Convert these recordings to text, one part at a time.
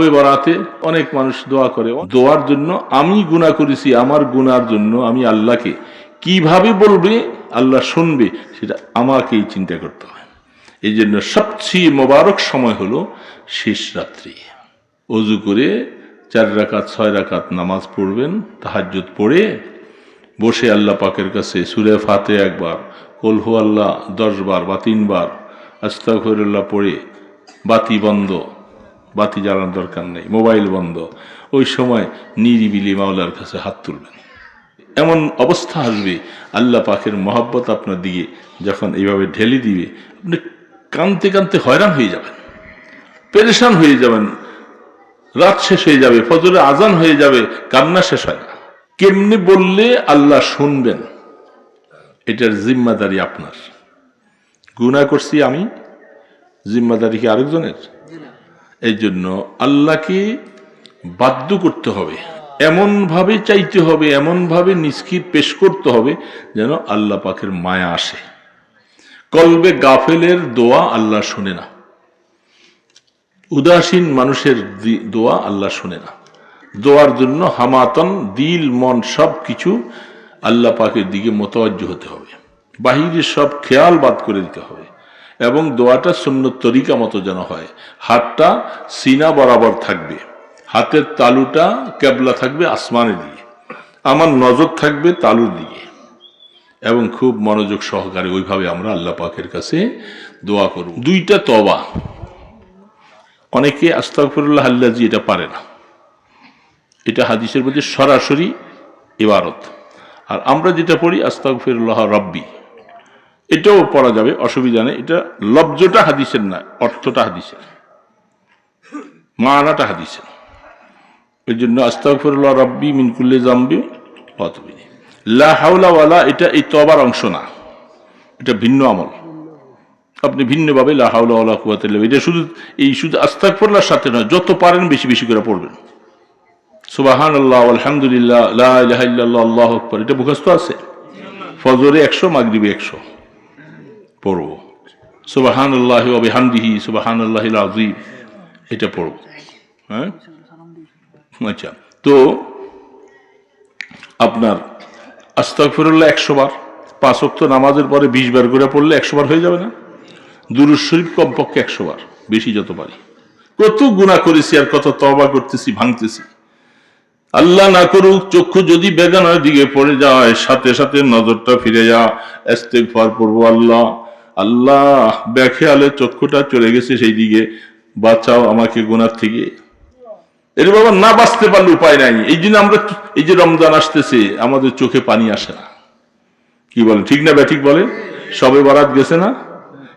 শবে বরাতে অনেক মানুষ দোয়া করে, দোয়ার জন্য আমি গুনাহ করেছি, আমার গুনার জন্য আমি আল্লাহকে কিভাবে বলবে আল্লাহ শুনবে সেটা আমাকেই চিন্তা করতে হয়। এই জন্য সবচেয়ে মোবারক সময় হলো শেষ রাত্রি। ওযু করে 4 রাকাত 6 রাকাত নামাজ পড়বেন, তাহাজ্জুদ পড়ে বসে আল্লাহ পাকের কাছে সূরা ফাতিহা একবার, কুল হু আল্লাহ 10 বার বা 3 বার, আস্তাগফিরুল্লাহ পড়ে বাতি বন্ধ, বাতি জ্বালানোর দরকার নেই, মোবাইল বন্ধ, ওই সময় নিরিবিলি মাওলার কাছে হাত তুলবেন। এমন অবস্থা আসবে আল্লাহ পাকের মহব্বত আপনার দিকে যখন এইভাবে ঢেলে দিবে, আপনি কাঁদতে কাঁদতে হয়রান হয়ে যাবেন, পেরেশান হয়ে যাবেন, রাত শেষ হয়ে যাবে, ফজরের আজান হয়ে যাবে, কান্না শেষ হয় না। কেমনে বললে আল্লাহ শুনবেন এটার জিম্মাদারি আপনার। গুনাহ করছি আমি, জিম্মাদারি কি আরেকজনের? এই জন্য আল্লাহকে বাধ্য করতে হবে, এমন ভাবে চাইতে হবে, এমন ভাবে নিজকে পেশ করতে হবে যেন আল্লাহ পাকের মায়া আসে। কলবে গাফেলের দোয়া আল্লাহ শুনে না, উদাসীন মানুষের দোয়া আল্লাহ শুনে না। দোয়ার জন্য হামাতন দিল মন সব কিছু আল্লাহ পাকের দিকে মোতাওয়াজ্জহ হতে হবে, বাহিরের সব খেয়াল বাদ করে দিতে হবে, এবং দোয়াটা সুন্নত তরিকা মতো যেন হয়। হাতটা সিনা বরাবর থাকবে, হাতের তালুটা কেবলা থাকবে আসমানের দিকে, আমার নজর থাকবে তালুর দিকে, এবং খুব মনোযোগ সহকারে ওইভাবে আমরা আল্লাহ পাকের কাছে দোয়া করব। 2টা তওবা। অনেকে আস্তাগফিরুল্লাহ আল্লাজি এটা পারে না, এটা হাদিসের মধ্যে সরাসরি ইবারত। আর আমরা যেটা পড়ি আস্তাগফিরুল্লাহ রাব্বি, এটাও পড়া যাবে, অসুবিধা নেই। এটা লফজটা হাদিসের না, অর্থটা হাদিসের, মানাটা হাদিসের। এই জন্য আস্তাগফিরুল্লাহ রাব্বি মিন কুল্লি যামবি ওয়া আতুবু ইলাইহি। লা হাওলা ওয়ালা এটা এই তওবার অংশ না, এটা ভিন্ন আমল। আপনি ভিন্নভাবে লা হাওলা ওয়ালা কুওয়াতা ইল্লা বিল্লাহ, এটা শুধু আস্তাগফিরুল্লাহর সাথে নয়, যত পারেন বেশি বেশি করে পড়বেন। সুবহানাল্লাহ আলহামদুলিল্লাহ লা ইলাহা ইল্লাল্লাহ আল্লাহু আকবার, এটা মুখস্থ আছে। ফজরে 100, মাগরিবে 100 পড়ব। সুবহানাল্লাহি ওয়া বিহামদিহি সুবহানাল্লাহিল আযীম, এটা পড়ব। হ্যাঁ, আচ্ছা। তো আপনার আস্তাগফিরুল্লাহ 100 বার, 5 ওয়াক্ত নামাজের পরে 20 বার করে পড়লে 100 বার হয়ে যাবে না? দুরূদ শরীফ কমপক্ষে 100 বার, বেশি যত পারি। কত গুনাহ করেছি আর কত তওবা করতেছি, ভাঙতেছি। আল্লাহ না করুক চক্ষু যদি বেগানার দিকে পড়ে যায়, সাথে সাথে নজরটা ফিরে যা, ইস্তিগফার পড়ব, আল্লাহ আল্লাহ বেখেয়ালে চক্ষুটা চলে গেছে সেই দিকে, বাঁচাও আমাকে গুনাহ থেকে। এর বাবা না বাঁচতে পারলে উপায় নাই। এই জন্য আমরা এই যে রমজান আসতেছে আমাদের চোখে পানি আসে না, কি বলেন? ঠিক না ব্যাঠিক বলে? সবে বরাত গেছে না,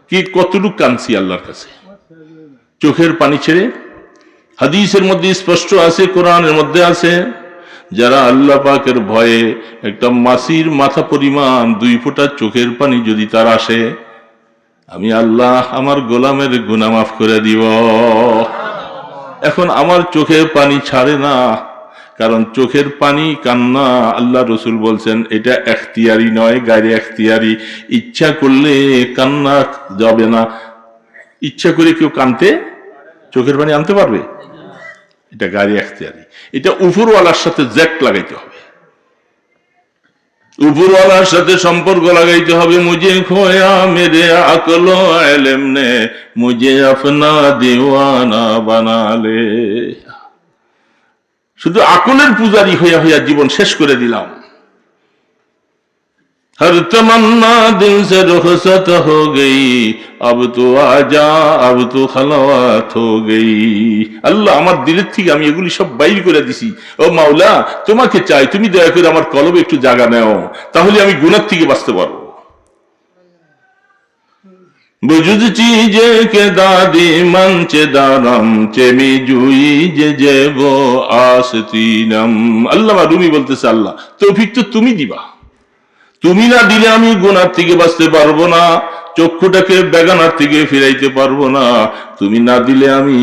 কি কতটুকু কাঁদছি আল্লাহর কাছে চোখের পানি ছেড়ে। হাদিসের মধ্যে স্পষ্ট আছে, কোরআনের মধ্যে আছে, যারা আল্লাহ পাকের ভয়ে একটা মাছির মাথা পরিমাণ 2 ফোঁটা চোখের পানি যদি তার আসে, আমি আল্লাহ আমার গোলামের গুনাহ মাফ করে দিব। এখন আমার চোখের পানি ছাড়ে না, কারণ চোখের পানি কান্না, আল্লাহ রসুল বলছেন এটা এখতিয়ারি নয়, গায়রে এখতিয়ারি। ইচ্ছা করলে কান্না যাবে না, ইচ্ছা করে কেউ কানতে চোখের পানি আনতে পারবে? এটা গায়রে এখতিয়ারি। এটা উপরওয়ালার সাথে জ্যাক লাগাইতে হবে, উপরওয়ালার সাথে সম্পর্ক লাগাইতে হবে। মুঝে খোয়া মেরে আকল ইলম নে মুঝে আপনা দিওয়ানা বানালে। শুধু আকলের পূজারি হইয়া হইয়া জীবন শেষ করে দিলাম। हर तमन्ना दिल से रुखसत हो गई, अब तो आजा अब तो खलवत हो गई। আল্লাহ আমার দিলের থেকে আমি এগুলি সব বাইর করে দিছি। ও মাওলা, তোমাকে চাই, তুমি দয়া করে আমার কলবে একটু জায়গা নাও, তাহলে আমি গুনাহ থেকে বাঁচতে পারবো। বুজুদ চিজে কে দাদি মঞ্চে দারাম চেমি জুই যে জেবো আসতিনম। আল্লামা রুমি বলতেছে, আল্লাহ তৌফিক তো তুমি দিবা, তুমি না দিলে আমি গুনাহ থেকে বাঁচতে পারবো না, চক্ষুটাকে বেগানার থেকে ফিরাইতে পারবো না। তুমি না দিলে আমি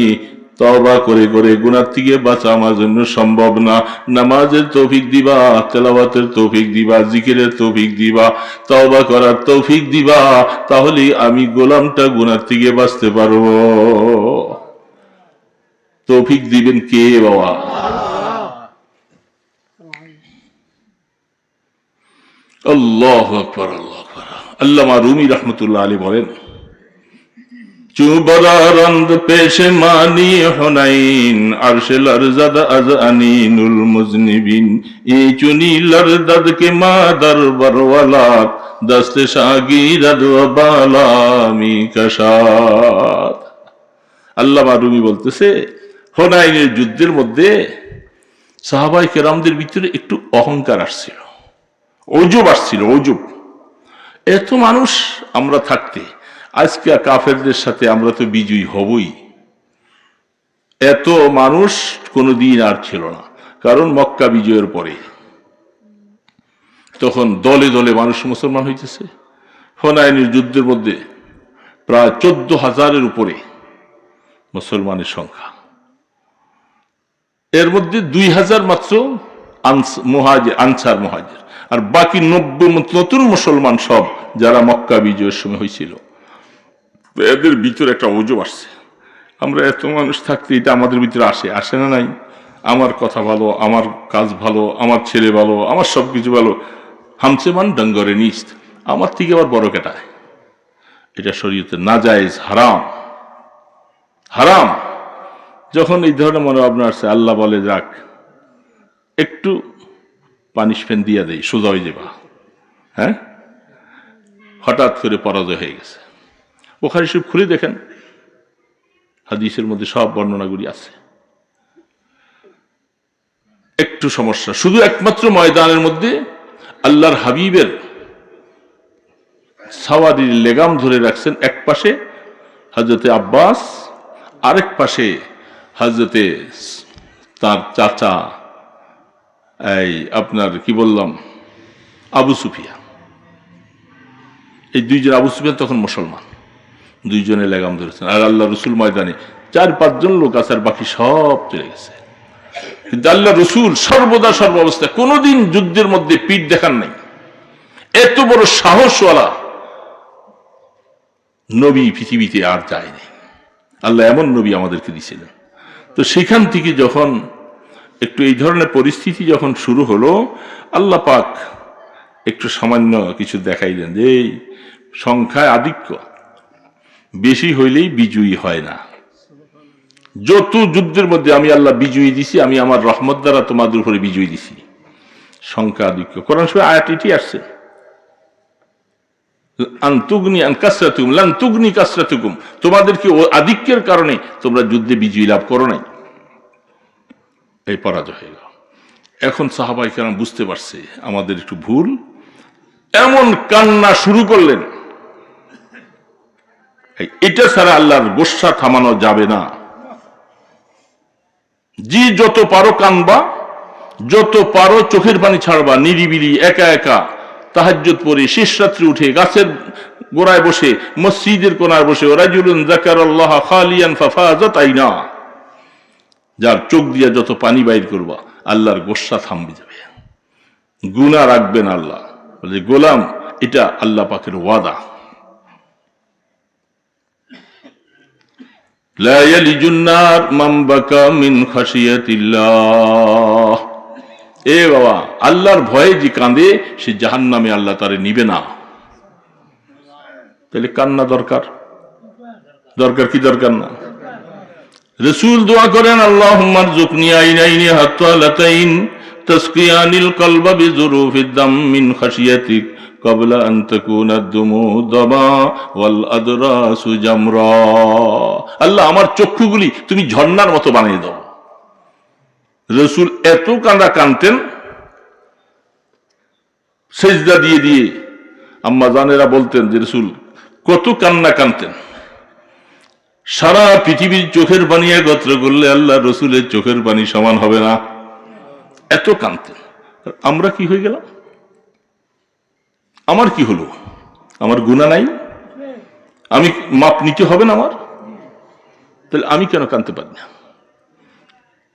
তওবা করে করে গুনাহ থেকে বাঁচা আমার জন্য সম্ভব না। নামাজের তৌফিক দিবা, তেলাওয়াতের তৌফিক দিবা, জিকিরের তৌফিক দিবা, তওবা করার তৌফিক দিবা, তাহলে আমি গোলামটা গুনাহ থেকে বাঁচতে পারবো। তৌফিক দিবেন কে বাবা? আল্লাহু আকবার, আল্লাহু আকবার। আল্লামা রুমি রাহমাতুল্লাহ আলাইহি বলেন, চুবরারন্দ পেশমানি হুনাইন আরশে লরজদ আজ আনিনুল মুজনিবিন এই চুনি লরদদ কে মাদার বরওয়ালাত দস্তে শাগিরদ ওয়া বালামি কাশাত। আল্লামা রুমি বলতেছে, হুনাইনের যুদ্ধের মধ্যে সাহাবায়ে কেরামদের ভিতরে একটু অহংকার আসছিল, ওজব আসছিল, ওজব। এত মানুষ আমরা থাকতে আজকে কাফেরদের সাথে আমরা তো বিজয়ী হবই, এত মানুষ কোনোদিন আর ছিল না। কারণ মক্কা বিজয়ের পরে তখন দলে দলে মানুষ মুসলমান হইতেছে। হুনাইনের যুদ্ধের মধ্যে প্রায় 14,000-এর উপরে মুসলমানের সংখ্যা, এর মধ্যে 2,000 মাত্র আনসার মুহাজির, আর বাকি 90 নতুন মুসলমান সব যারা মক্কা বিজয়ের সময় হয়েছিল। এদের ভিতরে একটা ওজব আসছে, আমরা এত মানুষ থাকতে এটা আমাদের ভিতরে আসে না নাই? আমার কথা ভালো, আমার কাজ ভালো, আমার ছেলে ভালো, আমার সবকিছু ভালো, হামছে মান ডঙ্গরে নিস্ত, আমার থেকে আবার বড় কেটায়। এটা শরীয়তে নাজায়েজ, হারাম, হারাম। যখন এই ধরনের মনোভাবনা আসছে, আল্লাহ বলে যাক একটু পানিশমেন্ট দিয়ে দেয়, সোজা হয়ে যাবা। হ্যাঁ, হঠাৎ করে পরাজয় হয়ে গেছে। বুখারী শরীফ খুলে দেখেন, হাদিসের মধ্যে সব বর্ণনাগুলি আছে। একটু সমস্যা শুধু একমাত্র ময়দানের মধ্যে আল্লাহর হাবিবের সাওয়ারির লেগাম ধরে রাখছেন, এক পাশে হযরতে আব্বাস, আরেক পাশে হযরতে তার চাচা, এই আপনার কি বললাম, আবু সুফিয়ান। এই দুইজন, আবু সুফিয়ান তখন মুসলমান, দুইজনে লেগাম ধরেছেন। আর আল্লাহ রসুল ময়দানে 4-5 জন লোক আছে, আর বাকি সব চলে গেছে। কিন্তু আল্লাহ রসুল সর্বদা সর্বাবস্থায় কোনোদিন যুদ্ধের মধ্যে পিঠ দেখান নাই। এত বড় সাহসওয়ালা নবী পৃথিবীতে আর যায়নি। আল্লাহ এমন নবী আমাদেরকে দিয়েছিলেন। তো সেখান থেকে যখন একটু এই ধরনের পরিস্থিতি যখন শুরু হলো, আল্লাহ পাক একটু সামান্য কিছু দেখাইলেন যে এই সংখ্যায় আধিক্য বেশি হইলেই বিজয়ী হয় না। যত যুদ্ধের মধ্যে আমি আল্লাহ বিজয়ী দিছি, আমি আমার রহমত দ্বারা তোমাদের উপরে বিজয়ী দিছি। সংখ্যা আধিক্য, কোরআন শরীফে আয়াত এটি আসছে, তোমাদেরকে আধিক্যের কারণে তোমরা যুদ্ধে বিজয়ী লাভ করো নাই, এই পরাজয় হয়ে গেল। এখন সাহাবায়ে কেরাম বুঝতে পারছে আমাদের একটু ভুল, এমন কান্না শুরু করলেন, এটা ছাড়া আল্লাহর গোসা থামানো যাবে না। জি যত পারো কানবা, যত পারো চোখের পানি ছাড়বা, নিরিবিলি একা একা তাহাজ্জুদ পড়ে শেষ রাত্রে উঠে গাছের গোড়ায় বসে, মসজিদের কোনায় বসে, রাজুলুন যাকারাল্লাহ খালিয়ান ফাফাজাত আইনা, যার চোখ দিয়া যত পানি বাইর করবা আল্লাহর গোসা থামবে যাবে, গুনাহ রাখবেন আল্লাহ। বলে গোলাম, এটা আল্লাহ পাকের ওয়াদা। লা ইয়ালিজুন নার মান বাকা মিন খাশিয়াতিল্লাহ, এ বাবা, আল্লাহর ভয়ে যে কাঁদে সে জাহান্নামে আল্লাহ তারে নিবে না। তাহলে কান্না দরকার, দরকার কি দরকার না? রাসূল দোয়া করেন, আল্লাহুম্মা রযুকনি আইনাইনি হাত্তালাতাইন তাসকিয়ানিল কলবা বিযুরুফিদ দাম মিন খাশিয়াতিক ক্বাবলা আন তাকুনা আদ-দুমু দামা ওয়াল আদরাসু জামরা। আল্লাহ আমার চক্ষুগুলি তুমি ঝর্ণার মতো বানিয়ে দাও। রাসূল এত কান্না কাঁদতেন, সেজদা দিয়ে দিয়ে। আম্মা জানেরা বলতেন যে রাসূল কত কান্না কাঁদতেন, সারা পৃথিবীর চোখের পানি একত্র করলে আল্লাহ রসুলের চোখের পানি সমান হবে না, এত কাঁদতেন। আমরা কি হয়ে গেলাম? আমার কি হলো? আমার গুনাহ নাই? আমি মাপ নিতে হবে না আমার? তাহলে আমি কেন কাঁদতে পারি না?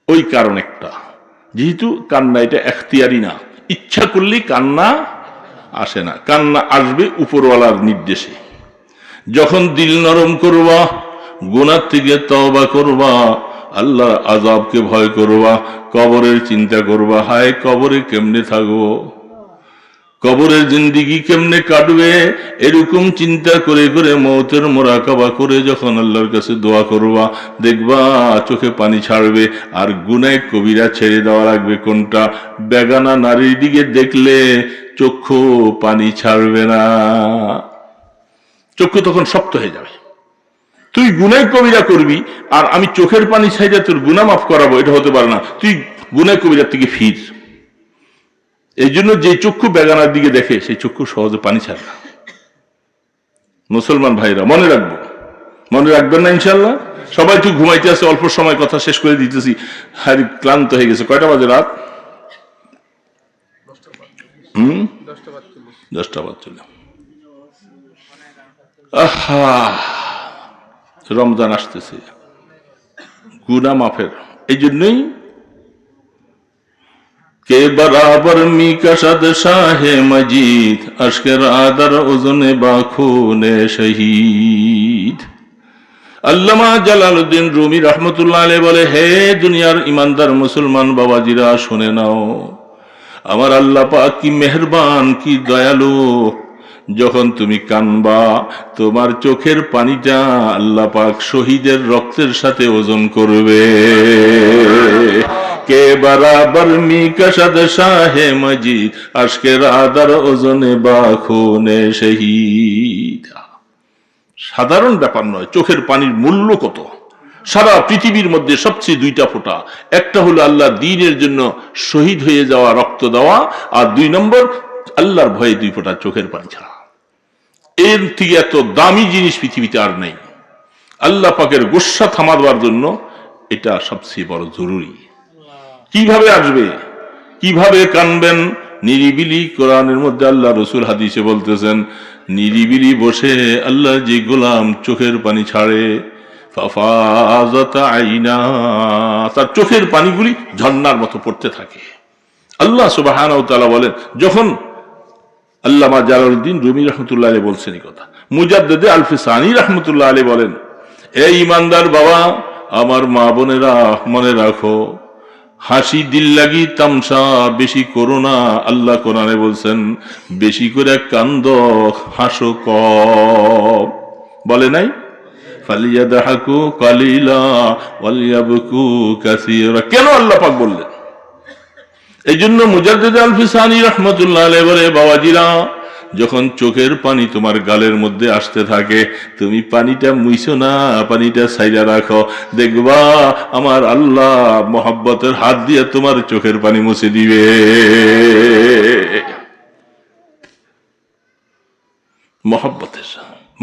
ওই কারণ একটা, যেহেতু কান্না এটা এখতিয়ারি না, ইচ্ছা করলেই কান্না আসে না, কান্না আসবে উপরওয়ালার নির্দেশে। যখন দিল নরম করবা, গুনাহ থেকে তওবা করবা, আল্লাহর আযাবকে ভয় করবা, কবরের চিন্তা করবা, হায় কবরে কেমনে থাকবো, কবরের জিন্দিগি কেমনে কাটবে, এরকম চিন্তা করে করে মওতের মোরাকাবা করে যখন আল্লাহর কাছে দোয়া করবা, দেখবা চোখে পানি ছাড়বে। আর গুনাহ কবিরা ছেড়ে দেওয়া লাগবে কোনটা? বেগানা নারীর দিকে দেখলে চক্ষু পানি ছাড়বে না, চক্ষু তখন শক্ত হয়ে যাবে। তুই গুনাহ কবিরা করবি আর আমি চোখের পানি ছাইড়া তোর গুনাহ মাফ করাবো, এটা হতে পারে না। তুই গুনাহ কবিরার থেকে ফির। এই জন্য যে চক্ষু বেগানার দিকে দেখে সেই চক্ষু সহজে পানি ছাড়ে না। মুসলমান ভাইরা মনে রাখবো, মনে রাখবেন না ইনশাল্লাহ? সবাই তুই ঘুমাইতে আছে, অল্প সময় কথা শেষ করে দিতেছি, হারি ক্লান্ত হয়ে গেছে। কয়টা বাজে রাত? 10:45। আহা, রমজান আসতেছে, গুনাহ মাফের। এই জন্যই के बराबर मी कशद शाह मजीद अश्कर आदर उजने बाखूने शहीद। আল্লামা জালালউদ্দিন রুমি রহমতুল্লাহ আলাইহি বলে, হে দুনিয়ার ইমানদার মুসলমান বাবাজিরা শুনে নাও, আমার আল্লাহ পাক কি মেহেরবান, কি দয়ালু। যখন তুমি কানবা তোমার চোখের পানিটা আল্লাহ পাক শহীদের রক্তের সাথে ওজন করবে। কে বরাবর মি কশদ শাহে মজিদ আশকের আদার ওজনে বাখুনে শহীদ। সাধারণ ব্যাপার নয়, চোখের পানির মূল্য কত। সারা পৃথিবীর মধ্যে সবচেয়ে দুইটা ফোঁটা, একটা হলো আল্লাহর দ্বীনের জন্য শহীদ হয়ে যাওয়া, রক্ত দেওয়া, আর 2 নম্বর আল্লাহর ভয়ে 2 ফোঁটা চোখের পানি ছাড়া। এর থেকে এত দামি জিনিস পৃথিবীতে আর নেই। আল্লাহ পাকের গোসা থামাবার জন্য এটা সবচেয়ে বড় জরুরি। কিভাবে আসবে, কিভাবে কানবেন? নিরিবিলি। কোরআনের মধ্যে আল্লাহ রসুল হাদিসে বলতেছেন, নিরিবিলি বসে আল্লাহ যে গোলাম চোখের পানি ছাড়ে, ফাফাজাত আইনা, তার চোখের পানিগুলি ঝর্ণার মতো পড়তে থাকে। আল্লাহ সুবহানাহু ওয়া তাআলা বলেন, যখন আল্লামা জালালউদ্দিন রুমি রহমতুল্লাহ আলাইহি বলছেন এই কথা, মুজাদ্দিদে আলফি সানি রহমতুল্লাহ আলাইহি বলেন, এই ইমানদার বাবা, আমার মা বোনেরা মনে রাখো, হাসি দিল লাগি তামসা বেশি করো না। আল্লাহ কোরআনে বলছেন, বেশি করে কান্দ, হাসো কম। বলে নাই? ফালিয়াদহাকু কালিলা ওয়ালিয়াবকু কাসীরা। কেন আল্লাহ পাক বললেন? এই জন্য মুজাদ্দিদ আলফি সানি রহমতুল্লাহ আলাইহি বলে, বাবাজিরা, যখন চোখের পানি তোমার গালের মধ্যে আসতে থাকে, তুমি পানিটা মুইছো না, পানিটা ছাইরা রাখো, দেখবা আমার আল্লাহ মহব্বতের হাত দিয়ে তোমার চোখের পানি মুছে দিবে।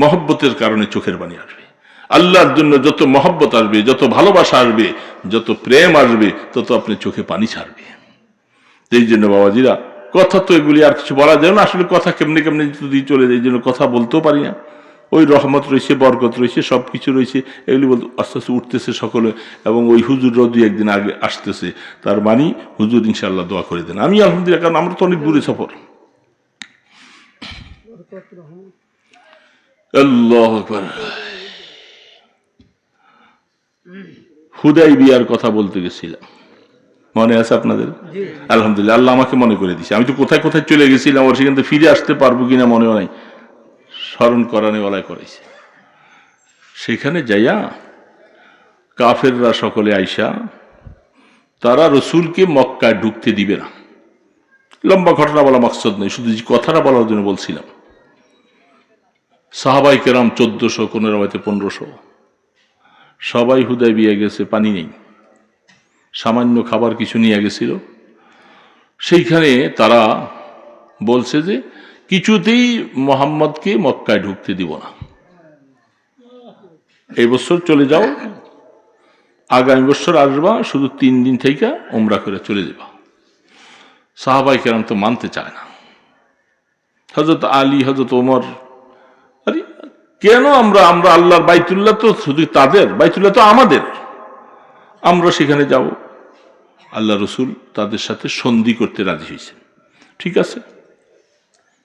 মহব্বতের কারণে চোখের পানি আসবে। আল্লাহর জন্য যত মহব্বত আসবে, যত ভালোবাসা আসবে, যত প্রেম আসবে, তত আপনি চোখে পানি ছাড়বে। এই জন্য বাবাজিরা, কথা তো এগুলি আর কিছু বলা যায় না, আসলে কথা কেমনে কেমনে যদি চলে যায়, এই জন্য কথা বলতেও পারি না। ওই রহমত রয়েছে, বরকত রয়েছে, সবকিছু রয়েছে, এগুলি বলতে আস্তে আস্তে উঠতেছে সকলে। এবং ওই হুজুররাও 2-1 দিন আগে আসতেছে, তার মানে হুজুর ইনশাআল্লাহ দোয়া করে দেন। আমি আলহামদুলিল্লাহ, কারণ আমরা তো অনেক দূরে সফর। আল্লাহু আকবার। হুদাইবিয়ার কথা বলতে গেছিলাম, মনে আছে আপনাদের? আলহামদুলিল্লাহ, আল্লাহ আমাকে মনে করে দিয়েছে। আমি তো কোথায় কোথায় চলে গেছিলাম, ওর সেখান থেকে ফিরে আসতে পারবো কিনা মনেও নাই, স্মরণ করানেওয়ালায় করেছে। সেখানে যাইয়া কাফেররা সকলে আইসা, তারা রসুলকে মক্কায় ঢুকতে দিবে না। লম্বা ঘটনা বলা মাকসদ নেই, শুধু যে কথাটা বলার জন্য বলছিলাম। সাহাবাই কেরাম 1400, কোন রাতে 1500, সবাই হুদাইবিয়া গেছে, পানি নেই, সামান্য খাবার কিছু নিয়ে গেছিল। সেইখানে তারা বলছে যে কিছুতেই মুহাম্মদকে মক্কায় ঢুকতে দিব না, এই বছর চলে যাও, আগামী বছর আসবা, শুধু 3 দিন থেকে উমরা করে চলে যাবা। সাহাবাই কেরাম তো মানতে চায় না। হযরত আলী, হযরত ওমর, আরে কেন আমরা আল্লাহর বাইতুল্লাহ তো শুধু তাদের, বাইতুল্লাহ তো আমাদের, আমরা সেখানে যাব। আল্লাহ রসুল তাদের সাথে সন্ধি করতে রাজি হয়েছেন। ঠিক আছে,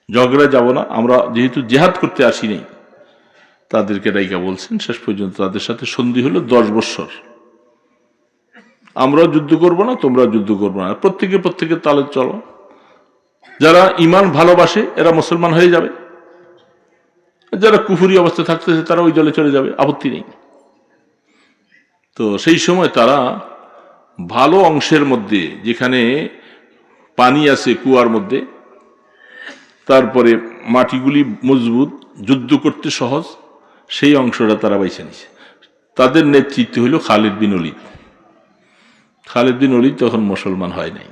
ঝগড়া যাব না, আমরা যেহেতু জিহাদ করতে আসি নাই, তাদেরকে ডাইকা বলছেন। শেষ পর্যন্ত তাদের সাথে সন্ধি হলো 10 বছর। আমরাও যুদ্ধ করব না, তোমরাও যুদ্ধ করবো না, প্রত্যেকের তালে চলো। যারা ঈমান ভালোবাসে এরা মুসলমান হয়ে যাবে, যারা কুফরি অবস্থায় থাকতেছে তারা ওই দলে চলে যাবে, আপত্তি নেই। তো সেই সময় তারা ভালো অংশের মধ্যে, যেখানে পানি আছে কুয়ার মধ্যে, তারপরে মাটিগুলি মজবুত, যুদ্ধ করতে সহজ, সেই অংশটা তারা বাইছে নিছে। তাদের নেতৃত্ব হইল খালিদ বিন ওলীদ। খালিদ বিন ওলীদ তখন মুসলমান হয় নাই,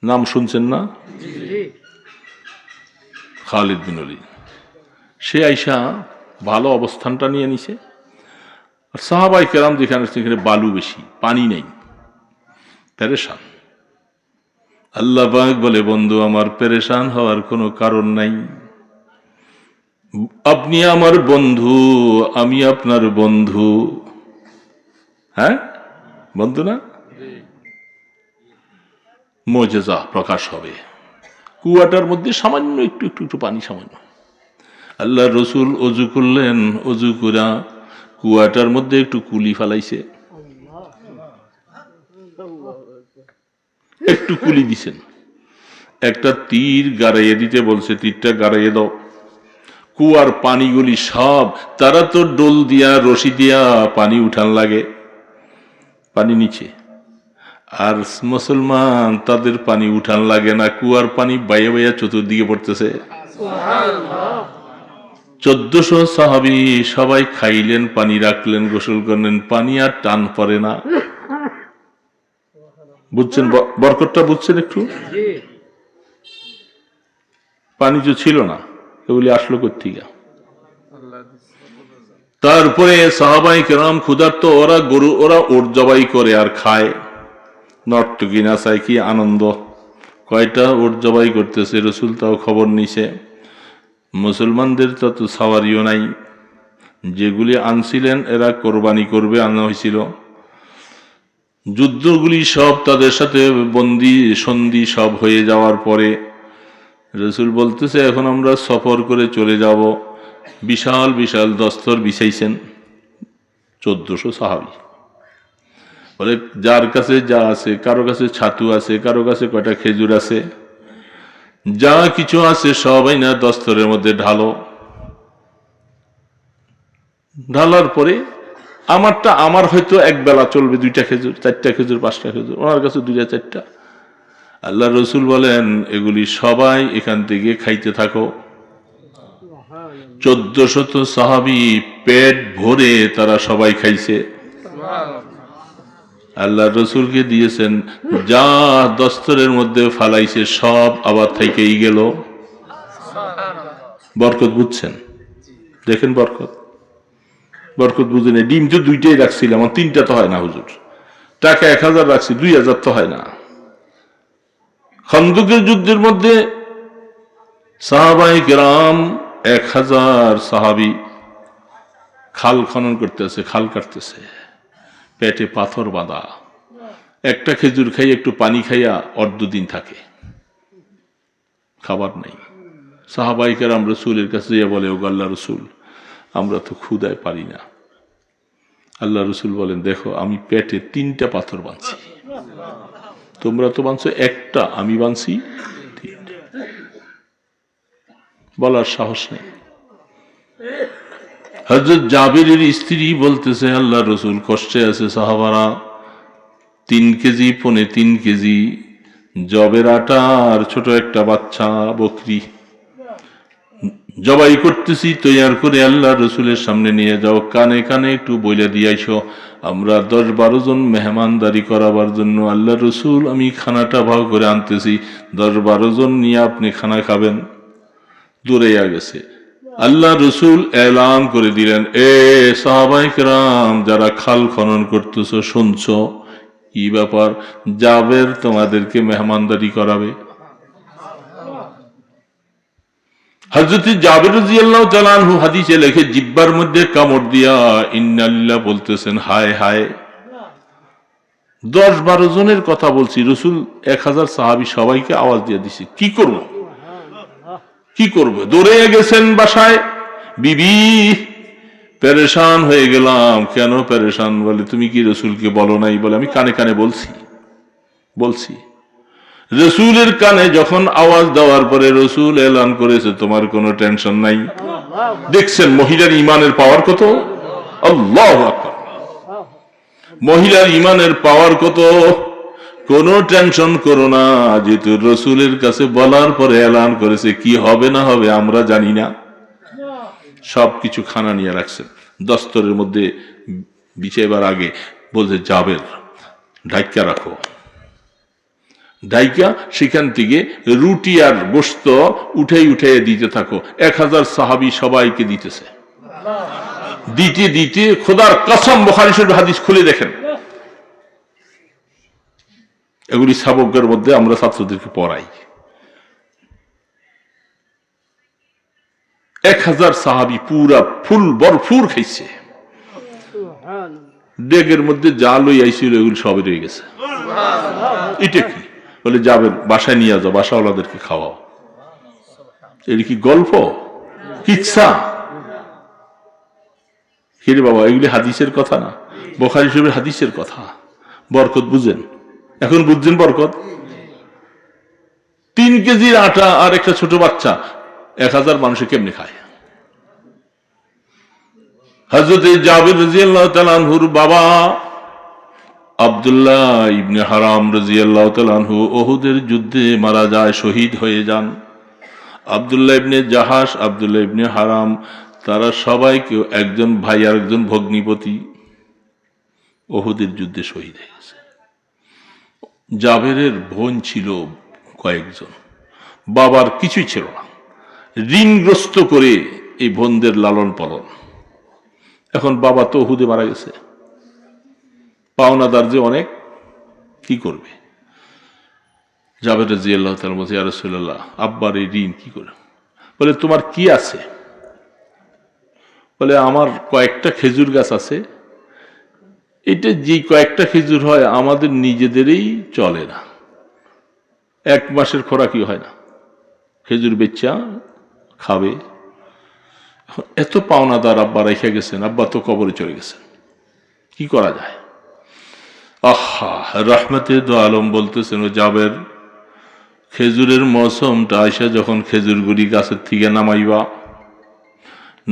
নাম শুনছেন না? খালিদ বিন ওলীদ সে আইসা ভালো অবস্থানটা নিয়ে নিছে। আর সাহাবায়ে কেরাম যেখানে সেখানে বালু বেশি, পানি নেই, পেরেশান। আল্লাহ পাক বলে, বন্ধু আমার, পেরেশান হওয়ার কোনো কারণ নাই। আপনি আমার বন্ধু, আমি আপনার বন্ধু। হ্যাঁ, বন্ধু না? মুজিজা প্রকাশ হবে। কুয়াটার মধ্যে সামান্য একটু একটু একটু পানি, সামান্য। আল্লাহ রসুল অজু করলেন, অজু করা কুয়াটার মধ্যে একটু কুলি ফালাইছে, একটু কুলি দিছেন। একটা তীর গাড়াইয়ে দিতে বলছে, তীরটা গাড়াইয়ে দাও। কুয়ার পানিগুলি সব, তারা তো ডোল দিয়া রশি দিয়া পানি উঠান লাগে পানি নিচে, আর মুসলমান তাদের পানি উঠান লাগে না, কুয়ার পানি বাইয়া বাইয়া চতুর্দিকে পড়তেছে। 1400 সাহাবী সবাই খাইলেন, পানি রাখলেন, গোসল করলেন, পানি আর টান পড়ে না। বুঝছেন বরকতটা? বুঝছেন একটু? পানি তো ছিল না, এগুলি আসলো কোত্থেকে? তারপরে সাহাবায়ে কেরাম ক্ষুধার্ত, ওরা গরু, ওরা ওট জবাই করে আর খায়। নর্তকী নাচায়, কি আনন্দ! কয়টা ওট জবাই করতেছে, রসুল তাও খবর নিছে। মুসলমানদের তত সাওয়ারিও নাই, যেগুলি আনছিলেন এরা কোরবানি করবে আনা হয়েছিল। যুদ্ধগুলি সব তাদের সাথে বন্দি সন্ধি সব হয়ে যাওয়ার পরে রসুল বলতেছে, এখন আমরা সফর করে চলে যাব। বিশাল বিশাল দস্তর বিছাইছেন 1400 সাহাবী। বলে, যার কাছে যা আছে, কারো কাছে ছাতু আছে, কারো কাছে কয়টা খেজুর আছে, যা কিছু আছে সবাই না দস্তরের মধ্যে ঢালো। ঢালার পরে আমারটা, আমার হয়তো এক বেলা চলবে, 2টা খেজুর, 4টা খেজুর, 5টা খেজুর, ওনার কাছে 2টা 4টা। আল্লাহ রসুল বলেন, এগুলি সবাই এখান থেকে খাইতে থাকো। 1400 সাহাবী পেট ভরে তারা সবাই খাইছে। আল্লাহ রসুলকে দিয়েছেন, যা দস্তরের মধ্যে ফালাইছে সব আবার থাইকেই গেল। বরকত বুঝছেন? দেখেন বরকত, বরকত বুঝেন। ডিম তো 2টাই রাখছিলাম, 3টা তো হয় না হুজুর। টাকা 1000 রাখছি, 2000 তো হয় না। খন্দকের যুদ্ধের মধ্যে সাহাবায়ে কেরাম 1000 সাহাবী খাল খনন করতেছে, খাল কাটতেছে, পেটে পাথর বাঁধা। একটা খেজুর খাই, একটু পানি খাইয়া অর্ধদিন থাকে, খাবার নাই। সাহাবায়ে কেরাম রসুলের কাছে গিয়ে বলে, ও আল্লাহ রসুল, আমরা তো ক্ষুধায় পারি না। আল্লাহ রসুল বলেন, দেখো আমি পেটে 3টা পাথর বাঁধছি, তোমরা তো বাঁধছো একটা, আমি বাঁধছি 3টা। বলার সাহস নেই। হযরত জাবেরের স্ত্রী বলতেছে, আল্লাহ রসুল কষ্টে আছে, সাহাবারা 3 কেজি, 3.25 কেজি জবের আটা আর ছোট একটা বাচ্চা বকরি জবাই করতেছি, তৈয়ার করে আল্লাহ রসুলের সামনে নিয়ে যাও, কানে কানে একটু বইলে দিয়াইছো, আমরা 10-12 জন মেহমানদারি করাবার জন্য। আল্লাহ রসুল, আমি খানাটা ভাগ করে আনতেছি, 10-12 জন নিয়ে আপনি খানা খাবেন। দূরেয়া গেছে। আল্লাহ রসুল এলান করে দিলেন, এ সাহাবায়ে কেরাম, যারা খাল খনন করতেছো, শুনছো কি ব্যাপার? জাবের তোমাদেরকে মেহমানদারি করাবে। হযরত জাবের রাদিয়াল্লাহু তাআলা আনহু হাদিসে লেখে, জিহ্বার মধ্যে কামড় দিয়া ইন্নালিল্লাহ বলতেছেন, হায় হায়। 10-12 জনের কথা বলছি, রসুল 1000 সাহাবী সবাইকে আওয়াজ দিয়ে দিছে, কি করব কি করব? দৌড়ে গেছেন বাসায়, বিবি পেরেশান হয়ে গেলাম। কেন পেরেশান? বলে তুমি কি রসুলকে বলো নাই? বলে আমি কানে কানে বলছি। রসুলের কানে যখন আওয়াজ দেওয়ার পরে রসুল এলান করেছে তোমার কোনো টেনশন নাই। দেখছেন মহিলার ইমানের পাওয়ার কত? আল্লাহু আকবার। মহিলার ইমানের পাওয়ার কত! কোনো টেনশন করো না, যেহেতু রসুলের কাছে বলার পরে এলান করেছে, কি হবে না হবে আমরা জানি না। সবকিছু খানা নিয়ে রাখছেন দস্তরের মধ্যে বিছাইবার আগে বলছে জাবের ঢাইকা রাখো। ঢাইকা সেখান থেকে রুটি আর গোশত উঠাই দিতে থাকো। 1000 সাহাবী সবাইকে দিতেছে। দিতে খোদার কসম, বুখারী শরীফ হাদিস খুলে দেখেন, এগুলি সাবকের মধ্যে আমরা ছাত্রদেরকে পড়াই। 1000 সাহাবী পুরা ফুল ভরপুর খাইছে। ডেগের মধ্যে যা লই আইছিল এগুলি সবই রয়ে গেছে। এটা কি? বলে যাবেন বাসায় নিয়ে যাও, বাসাওয়ালাদেরকে খাওয়াও। এটা কি গল্প, কিচ্ছা? হিরে বাবা, এগুলি হাদিসের কথা না, বুখারী শরীফের হাদিসের কথা। বরকত বুঝেন? এখন বুঝছেন বরকত? 3 কেজির আটা আর একটা ছোট বাচ্চা 1000 মানুষে কেমনে খায়? হযরত জাবির রাদিয়াল্লাহু তাআলা আনহুর বাবা আব্দুল্লাহ ইবনে হারাম রাদিয়াল্লাহু তাআলা আনহু উহুদের যুদ্ধে মারা যায়, শহীদ হয়ে যান। আব্দুল্লাহ ইবনে জাহাশ, আব্দুল্লাহ ইবনে হারাম, তারা সবাই কেউ একজন ভাই আর একজন ভগ্নিপতি উহুদের যুদ্ধে শহীদ হয়ে গেছে। জাবেরের বোন ছিল কয়েকজন, বাবার কিছুই ছিল না, ঋণগ্রস্ত করে এই বোনদের লালন পালন। এখন বাবা তো উহুদে মারা গেছে, পাওনাদার যে অনেক, কি করবে? জাবের রাদিয়াল্লাহু তাআলা বলছে, ইয়া রাসূলুল্লাহ, আব্বার এই ঋণ কি করে? বলে তোমার কি আছে? বলে আমার কয়েকটা খেজুর গাছ আছে, এটা যে কয়েকটা খেজুর হয় আমাদের নিজেদেরই চলে না, 1 মাসের খোরাকি হয় না, খেজুর বেচা খাবে। এত পাওনাদার আব্বা রেখে গেছেন, আব্বা তো কবরে চলে গেছেন, কি করা যায়? আহা, রহমতে দো আলম বলতেছেন, ও জাবের, খেজুরের মৌসুমটা আইসা যখন খেজুরগুলি গাছের থেকে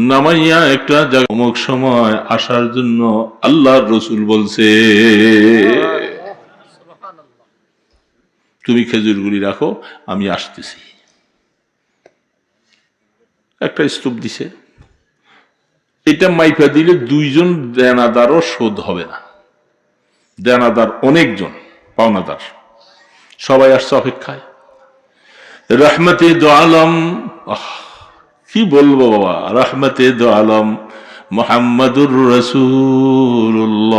নামাইয়া একটা অমুক সময় আসার জন্য আল্লাহর রসুল বলছে তুমি খেজুরগুলি রাখো, আমি আসতেছি। একটা স্তূপ দিছে, এটা মাইফা দিলে 2 জন দেনাদারও শোধ হবে না। দেনাদার অনেকজন, পাওনাদার সবাই আসছে অপেক্ষায়। রহমতে দো আলম, কি বলবো বাবা, রহমতে দো আলম মুহাম্মাদুর রাসূলুল্লাহ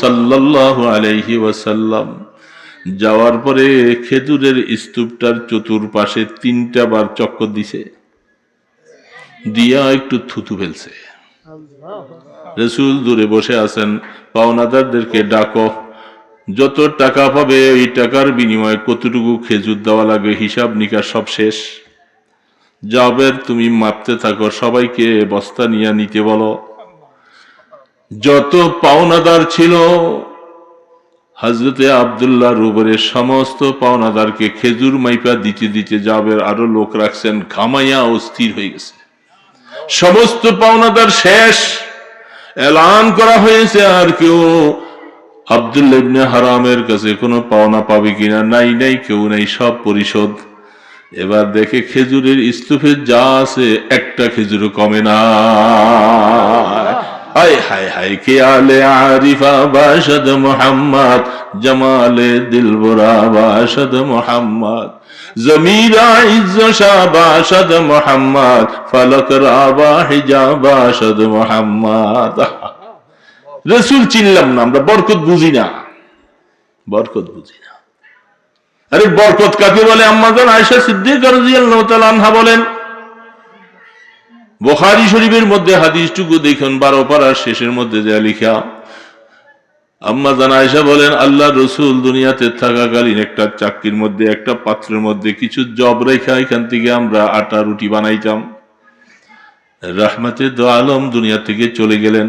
সাল্লাল্লাহু আলাইহি ওয়াসাল্লাম যাওয়ার পরে খেজুরের স্তূপটার চতুর্পাশে 3টা বার চক্কর দিছে, দিয়া একটু থুতু ফেলছে। রাসূল দূরে বসে আছেন, পাওনাদারদেরকে ডাকো, যত টাকা পাবে ওই টাকার বিনিময়ে কতটুকু খেজুর দেওয়া লাগে হিসাব নিকাশ সব শেষ। জাবের তুমি মাপতে থাকো, সবাইকে বস্তা নিয়ে নিতে বলো। যত পাওনাদার ছিল হযরতে আব্দুল্লাহর উপরে সমস্ত পাওনাদারকে খেজুর মাইপা দিতে জাবের আরো লোক রাখছেন, ঘামাইয়া অস্থির হয়ে গেছে। সমস্ত পাওনাদার শেষ, এলান করা হয়েছে আর কেউ আব্দুল্লাহ ইবনে হারামের কাছে কোনো পাওনা পাবে কিনা, নাই কেউ নাই, সব পরিশোধ। এবার দেখে খেজুরের স্তূপে যা আছে একটা খেজুরও কমে না। হায় হায় হায়, কে আলে আরিফা বাশদ মুহাম্মদ, জামালে দিলবরা বাশদ মুহাম্মদ, জমিরা ইজ্জা বাশদ মুহাম্মদ, ফলক রাবা হিজাব বাশদ মুহাম্মদ। রাসূল চিনলাম না, আমরা বরকত বুঝি না, বরকত বুঝি না। আরে বরকত কাকে বলে? আম্মা জান আয়েশা সিদ্দিকা রাদিয়াল্লাহু তাআলা আনহা বলেন, বুখারী শরীফের মধ্যে হাদিসটুকু দেখুন, 12 পারার শেষের মধ্যে যা লেখা, আম্মা জান আয়েশা বলেন, আল্লাহর রাসূল দুনিয়াতে থাকাকালীন একটা চাক্কির মধ্যে, একটা পাত্রের মধ্যে কিছু জব রেখা, এখান থেকে আমরা আটা রুটি বানাইতাম। রহমতে দো আলম দুনিয়া থেকে চলে গেলেন।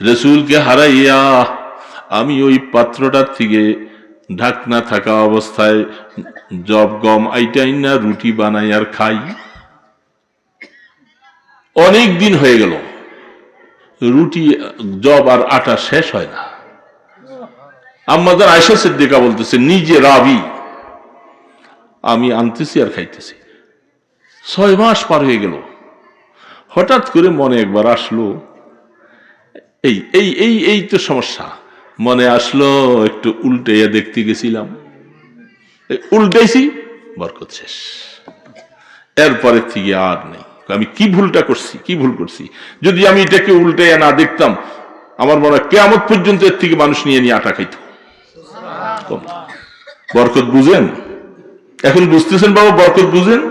রসুলকে হারাইয়া আমি ওই পাত্রটার থেকে ঢাকনা থাকা অবস্থায় জব গম আইটাই না রুটি বানাই আর খাই। অনেক দিন হয়ে গেল, রুটি জব আর আটা শেষ হয় না। আম্মাজান আয়েশা সিদ্দিকা বলতেছে, নিজে রাবি, আমি আনতেছি আর খাইতেছি। 6 মাস পার হয়ে গেল। হঠাৎ করে মনে একবার আসলো, এই এই এই এই তো সমস্যা। মনে আসলো, একটু উল্টাইয়া দেখতে গেছিলাম, উল্টাইছি, বরকত শেষ। এরপরে থেকে আর নেই। আমি কি ভুলটা করছি, কি ভুল করছি? যদি আমি এটাকে উল্টাইয়া না দেখতাম, আমার মনে হয় কিয়ামত পর্যন্ত এর থেকে মানুষ নিয়ে নিয়ে আটা খাইত। বরকত বুঝেন? এখন বুঝতেছেন বাবা, বরকত বুঝেন?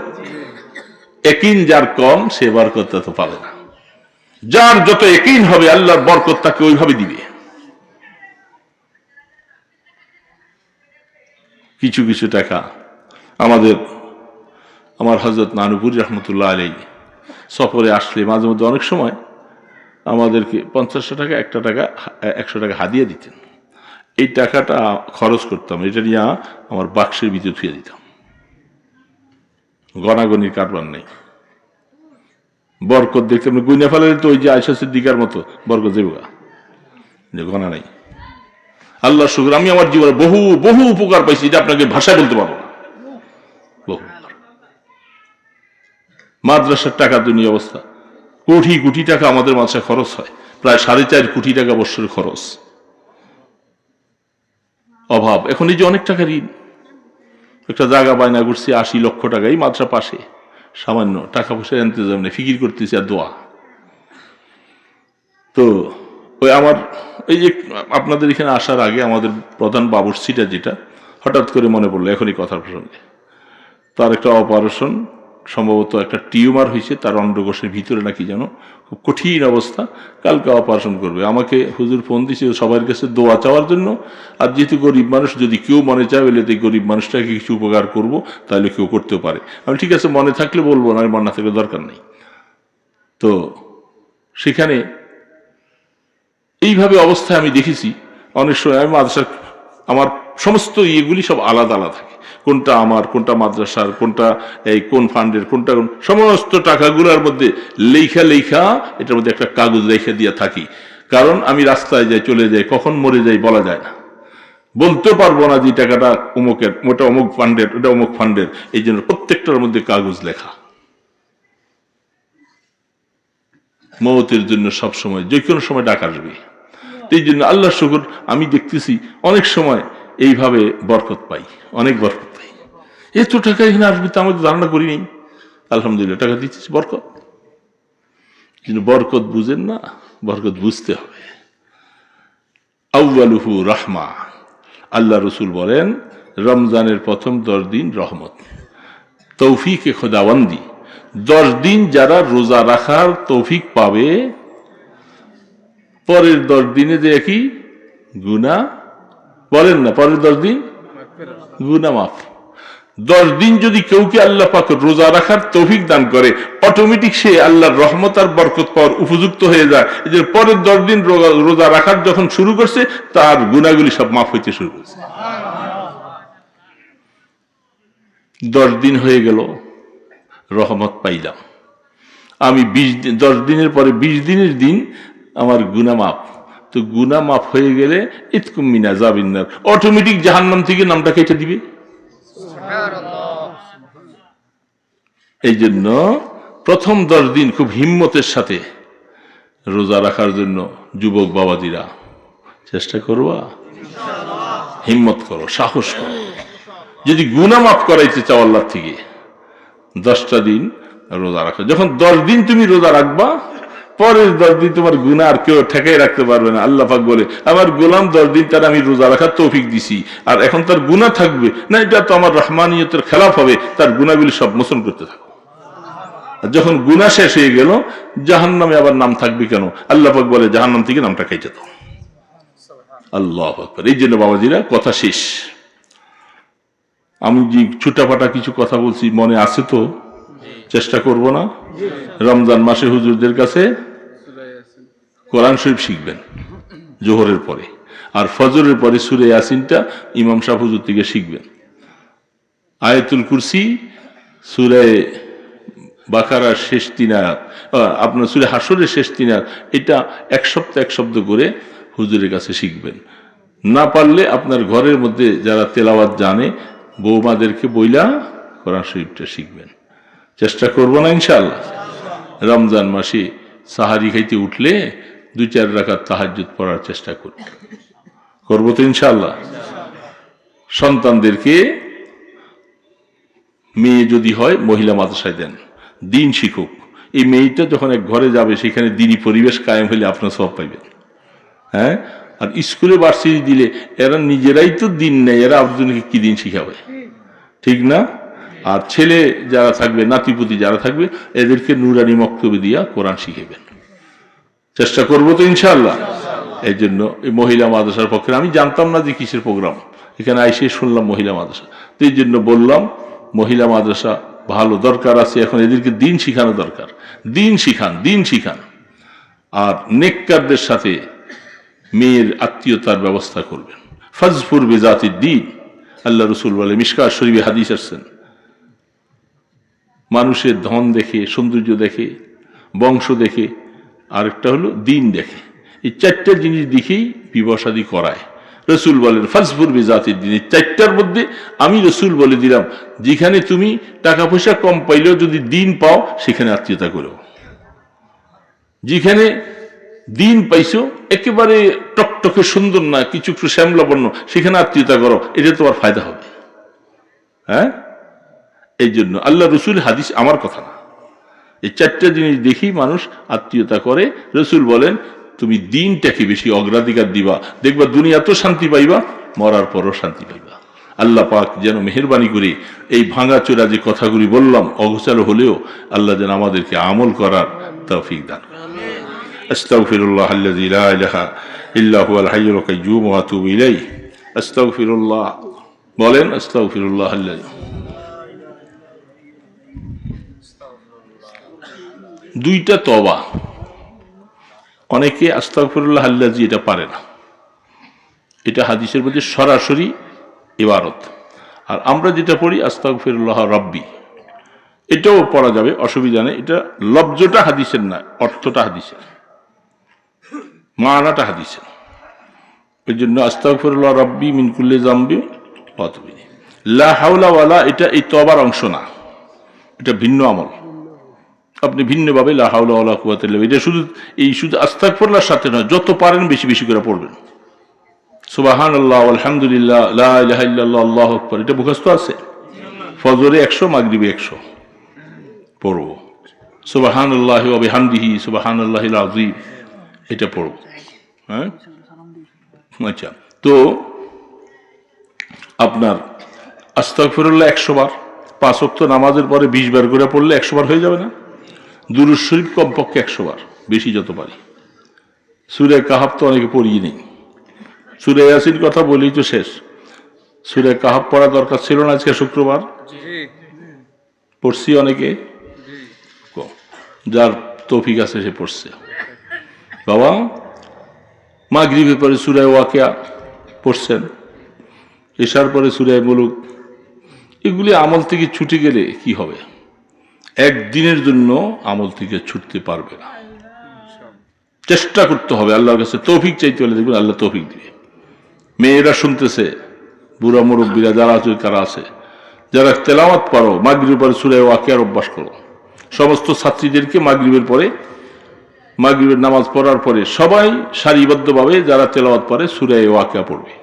একিন যার কম সে বরকত তো পাবে না। যার যত একিন হবে আল্লাহর বরকত তাকে ওইভাবে দিবে। কিছু কিছু টাকা আমার হযরত নানুপুরি রহমতুল্লাহ আলাইহি সফরে আসলে মাঝে মধ্যে অনেক সময় আমাদেরকে 50 টাকা, 100 টাকা হাদিয়া দিতেন। এই টাকাটা খরচ করতাম, এটা নিয়ে আমার বাক্সের ভিতরে থুয়ে দিতাম। গনাগনির কারবার নেই, বরকত দেখতে গুইনা ফেলে তো ওই যে আয়েশা সিদ্দিকার মতো বরকত দেবগা, যে গনা নাই। আল্লাহ শুকর, আমি আমার জীবনে বহু বহু উপকার পাইছি, এটা আপনাকে ভাষায় বলতে পারবো না। বহু মাদ্রাসার টাকা দুনিয়া অবস্থা, কোটি কোটি টাকা আমাদের মাদ্রাসায় খরচ হয়, প্রায় 4.5 কোটি টাকা বছরের খরচ। অভাব। এখন এই যে অনেক টাকা ঋণ, একটা জায়গা বায়না করছি 80 লক্ষ টাকা, এই মাদ্রাসা পাশে, সামান্য টাকা পয়সা ইন্তজাম নেই, ফিকির করতেছি আর দোয়া। তো ওই আমার এই যে আপনাদের এখানে আসার আগে আমাদের প্রধান বাবুর্চিটা যেটা, হঠাৎ করে মনে পড়লো এখনই কথার প্রসঙ্গে, তার একটা অপারেশন, সম্ভবত একটা টিউমার হয়েছে তার অন্ডকোষের ভিতরে নাকি, যেন খুব কঠিন অবস্থা, কালকে অপারেশন করবে। আমাকে হুজুর ফোন দিয়েছে সবার কাছে দোয়া চাওয়ার জন্য, আর যেহেতু গরিব মানুষ, যদি কেউ মনে চায় বলে এই গরিব মানুষটাকে কিছু উপকার করব, তাহলে কেউ করতেও পারে। আমি ঠিক আছে, মনে থাকলে বলবো, না মনে না থাকলে দরকার নেই। তো সেখানে এইভাবে অবস্থায় আমি দেখেছি অনেক সময়, আমি মাদ্রাসার আমার সমস্ত ইয়েগুলি সব আলাদা আলাদা থাকে, কোনটা আমার, কোনটা মাদ্রাসার, কোনটা এই কোন ফান্ডের, কোনটা সমস্ত টাকাগুলোর মধ্যে লেখা লেখা এটার মধ্যে একটা কাগজ রেখে দিয়ে থাকি। কারণ আমি রাস্তায় যাই, চলে যাই, কখন মরে যাই বলা যায় না, বলতে পারবো না যে টাকাটা অমুকের, ওটা অমুক ফান্ডের, ওটা অমুক ফান্ডের। এই জন্য প্রত্যেকটার মধ্যে কাগজ লেখা। মওতের জন্য সবসময় যে কোনো সময় ডাক আসবে। এই জন্য আল্লাহ শুকর, আমি দেখতেছি অনেক সময় এইভাবে বরকত পাই, অনেক বরকত পাই। এত টাকা এখানে আসবে তো আমাকে ধারণা করি নেই। আলহামদুলিল্লাহ টাকা দিচ্ছিস, বরকত। কিন্তু বরকত বুঝেন না, বরকত বুঝতে হবে। আউয়ালুহু রাহমা, আল্লাহ রসুল বলেন রমজানের প্রথম 10 দিন রহমত, তৌফিকে খোদাবন্দি। 10 দিন যারা রোজা রাখার তৌফিক পাবে, পরের 10 দিনে যে কি গুনাহ বলেন না, পরের 10 দিন গুনাহ মাফ। 10 দিন যদি কেউকে আল্লাহ পাক রোজা রাখার তৌফিক দান করে, অটোমেটিক সে আল্লাহর রহমত আর বরকত পাওয়ার উপযুক্ত হয়ে যায়। এই যে পরের 10 দিন রোজা রাখার যখন শুরু করছে, তার গুনাহগুলি সব মাফ হইতে শুরু করছে। 10 দিন হয়ে গেল, রহমত পাইলাম আমি। 10 দিনের পরে 20 দিনের দিন আমার গুনাহ মাফ। তো গুনাহ মাফ হয়ে গেলে ইতকুম মিন আযাবিন্নার, অটোমেটিক জাহান্নাম থেকে নামটা কেটে দিবে। এই জন্য প্রথম 10 দিন খুব হিম্মতের সাথে রোজা রাখার জন্য যুবক বাবাজিরা চেষ্টা করবা, হিম্মত করো, সাহস করো। যদি গুনাহ মাফ করাইতে চাও আল্লাহ থেকে, 10টা দিন রোজা রাখো। যখন 10 দিন তুমি রোজা রাখবা, পরের 10 দিন তোমার গুনাহ আর কেউ ঠেকাই রাখতে পারবে না। আল্লাহ পাক বলে, আমার গোলাম 10 দিন তার আমি রোজা রাখার তৌফিক দিছি, আর এখন তার গুনাহ থাকবে না, এটা তো আমার রহমানিয়তের খেলাফ হবে, তার গুনাহগুলি সব মোচন করতে থাকো। যখন গুনাহ শেষ হয়ে গেল, জাহান্নামে আবার নাম থাকবে কেন? আল্লাহ পাক বলে, জাহান্নাম থেকে নামটা কেটে দাও। আল্লাহু আকবার। এই জন্য বাবাজিরা, কথা শেষ। আমি যে ছোটাপাটা কিছু কথা বলছি, মনে আছে তো? চেষ্টা করব না। রমজান মাসে হুজুরদের কাছে কোরআন শরীফ শিখবেন জোহরের পরে, আর ফজরের পরে সূরা ইয়াসিনটা ইমাম সাহেব হুজুর থেকে শিখবেন। আয়াতুল কুরসি সূরা বাকারার শেষ 3 আয়াত, আপনার সূরা হাসরের শেষ 3 আয়াত, এটা এক শব্দ করে হুজুরের কাছে শিখবেন। না পারলে আপনার ঘরের মধ্যে যারা তেলাওয়াত জানে বৌমাদেরকে বইলা কোরআন শরীফটা শিখবেন। চেষ্টা করবো না ইনশাআল্লাহ? রমজান মাসে সাহারি খাইতে উঠলে 2-4 রাকাত তাহাজ্জুদ পড়ার চেষ্টা করবো তো ইনশাআল্লাহ। সন্তানদেরকে মেয়ে যদি হয় মহিলা মাদ্রাসায় দেন, দিন শিখুক। এই মেয়েটা যখন এক ঘরে যাবে সেখানে দিনই পরিবেশ কায়েম হলে আপনার সব পাইবেন। হ্যাঁ, আর স্কুলে ভার্সিটি দিলে এরা নিজেরাই তো দিন নেই, এরা আরেকজনকে কি দিন শিখাবে? ঠিক না? আর ছেলে যারা থাকবে, নাতিপুতি যারা থাকবে, এদেরকে নুরানি মক্তবে দিয়া কোরআন শিখাবেন। চেষ্টা করবো তো ইনশাআল্লাহ। এই জন্য এই মহিলা মাদ্রাসার পক্ষে আমি জানতাম না যে কিসের প্রোগ্রাম, এখানে আইসে শুনলাম মহিলা মাদ্রাসা, তো এই জন্য বললাম মহিলা মাদ্রাসা ভালো দরকার আছে। এখন এদেরকে দিন শিখানো দরকার। দিন শিখান। আর নেককারদের সাথে মেয়ের আত্মীয়তার ব্যবস্থা করবেন। ফাজফুর বিজাতিদ দ্বীন, আল্লাহ রসুল বলে, মিশকাত শরীফে হাদিস আসছেন, মানুষের ধন দেখে, সৌন্দর্য দেখে, বংশ দেখে, আরেকটা হলো দিন দেখে। এই 4টা জিনিস দেখেই বিবাহ শাদী করায়। রসুল বলেন ফাজফুর বিজাতিদ দ্বীন, 4টার মধ্যে আমি রসুল বলে দিলাম যেখানে তুমি টাকা পয়সা কম পাইলেও যদি দিন পাও সেখানে আত্মীয়তা করো। যেখানে দিন পাইছো একেবারে টকটকে সুন্দর না, কিছু একটু শ্যামলাবর্ণ, সেখানে আত্মীয়তা করো, এটা তোমার ফায়দা হবে। হ্যাঁ, এই জন্য আল্লাহ রসুল হাদিস, আমার কথা না। এই 4টা জিনিস দেখি মানুষ আত্মীয়তা করে। রসুল বলেন তুমি দিনটাকে বেশি অগ্রাধিকার দিবা, দেখবা দুনিয়া তো শান্তি পাইবা, মরার পরও শান্তি পাইবা। আল্লাহ পাক যেন মেহেরবানি করে এই ভাঙাচোরা যে কথাগুলি বললাম অগোছালো হলেও আল্লাহ যেন আমাদেরকে আমল করার তৌফিক দান করেন। আস্তাগফিরুল্লাহ আল্লাযী লা ইলাহা ইল্লা হুয়াল হাইয়ুল কাইয়্যুম ওয়া আতুবু ইলাইহি। আস্তাগফিরুল্লাহ বলেন, আস্তাগফিরুল্লাহ আল্লাযী। 2টা তওবা। অনেকে আস্তাগফিরুল্লাহ আল্লাযী এটা পারে না, এটা হাদিসের মধ্যে সরাসরি ইবারত। আর আমরা যেটা পড়ি আস্তাগফিরুল্লাহ রাব্বি, এটাও পড়া যাবে, অসুবিধা নেই। এটা লফজটা হাদিসের না, অর্থটা হাদিসের, মানাটা হাদিসের। এই জন্য আস্তাগফিরুল্লাহ রাব্বি মিন কুল্লি যামবি ওয়া আতুবু ইলাইহি। লা হাওলা ওয়ালা, এটা এই তওবার অংশ না, এটা ভিন্ন আমল। আপনি ভিন্নভাবে লা হাওলা ওয়ালা কুওয়াতা ইল্লা বিল্লাহ, এটা শুধু আস্তাগফিরুল্লাহর সাথে নয়, যত পারেন বেশি বেশি করে পড়বেন। সুবহানাল্লাহ, আলহামদুলিল্লাহ, লা ইলাহা ইল্লাল্লাহ, আল্লাহু আকবার, এটা মুখস্থ আছে। ফজরে 100, মাগরিবে 100 পড়ব। সুবহানাল্লাহি ওয়া বিহামদিহি সুবহানাল্লাহিল আযীম, এটা পড়ব। হ্যাঁ, আচ্ছা, তো আপনার আস্তাগফিরুল্লাহ 100 বার, 5 ওয়াক্ত নামাজের পরে 20 বার করে পড়লে 100 বার হয়ে যাবে না? দুরূদ শরীফ কমপক্ষে 100 বার, বেশি যত পারি। সূরা কাহাফ তো অনেকে পড়িয়ে নেই, সূরা ইয়াসিন কথা বলেই তো শেষ। সূরা কাহাফ পড়া দরকার ছিল না আজকে শুক্রবার? পড়ছি অনেকে, যার তৌফিক আছে সে পড়ছে। বাবা মাগরিবের পরে সূরা ওয়াকিয়া পড়ছেন, এশার পরে সূরা মুলুক। এগুলি আমল থেকে ছুটে গেলে কি হবে? একদিনের জন্য আমল থেকে ছুটতে পারবে না। চেষ্টা করতে হবে, আল্লাহর কাছে তৌফিক চাইতে হলে দেখবেন আল্লাহ তৌফিক দিবে। মেয়েরা শুনতেছে, বুড়া মুরব্বীরা যারা আছে, কারা আছে, যারা তেলাওয়াত পারো, মাগরিবের পরে সূরা ওয়াকিয়ার অভ্যাস করো। সমস্ত ছাত্রীদেরকে মাগরিবের পরে, মাগরিবের নামাজ পড়ার পরে সবাই সারিবদ্ধভাবে যারা তেলাওয়াত পড়ে সূরা ওয়াকিয়া পড়বে।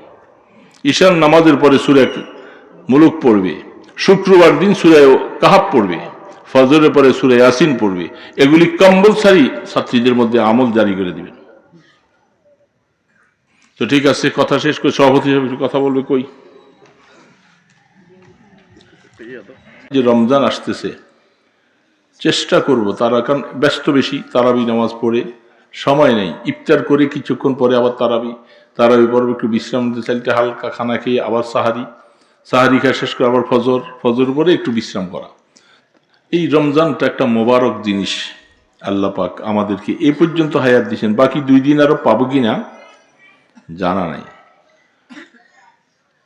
ঈশার নামাজের পরে সূরা মুলুক পড়বে। শুক্রবার দিন সূরা কাহাফ পড়বে। ফজরের পরে সূরা ইয়াসিন পড়বে। এগুলি কম্পালসারি ছাত্রীদের মধ্যে আমল জারি করে দিবেন। তো ঠিক আছে, কথা শেষ করে সভাপতি হিসেবে কথা বলবে। কই যে রমজান আসতেছে, চেষ্টা করব তারা, কারণ ব্যস্ত বেশি, তারাবি নামাজ পড়ে সময় নেই। ইফতার করে কিছুক্ষণ পরে আবার তারাবি পড়বে, একটু বিশ্রাম নিতে চাইতে হালকা খানা খেয়ে আবার সাহারি খাওয়া শেষ করে আবার ফজর পরে একটু বিশ্রাম করা। এই রমজানটা একটা মোবারক জিনিস। আল্লাহ পাক আমাদেরকে এ পর্যন্ত হায়াত দিয়েছেন, বাকি 2 দিন আরো পাবো কিনা জানা নাই।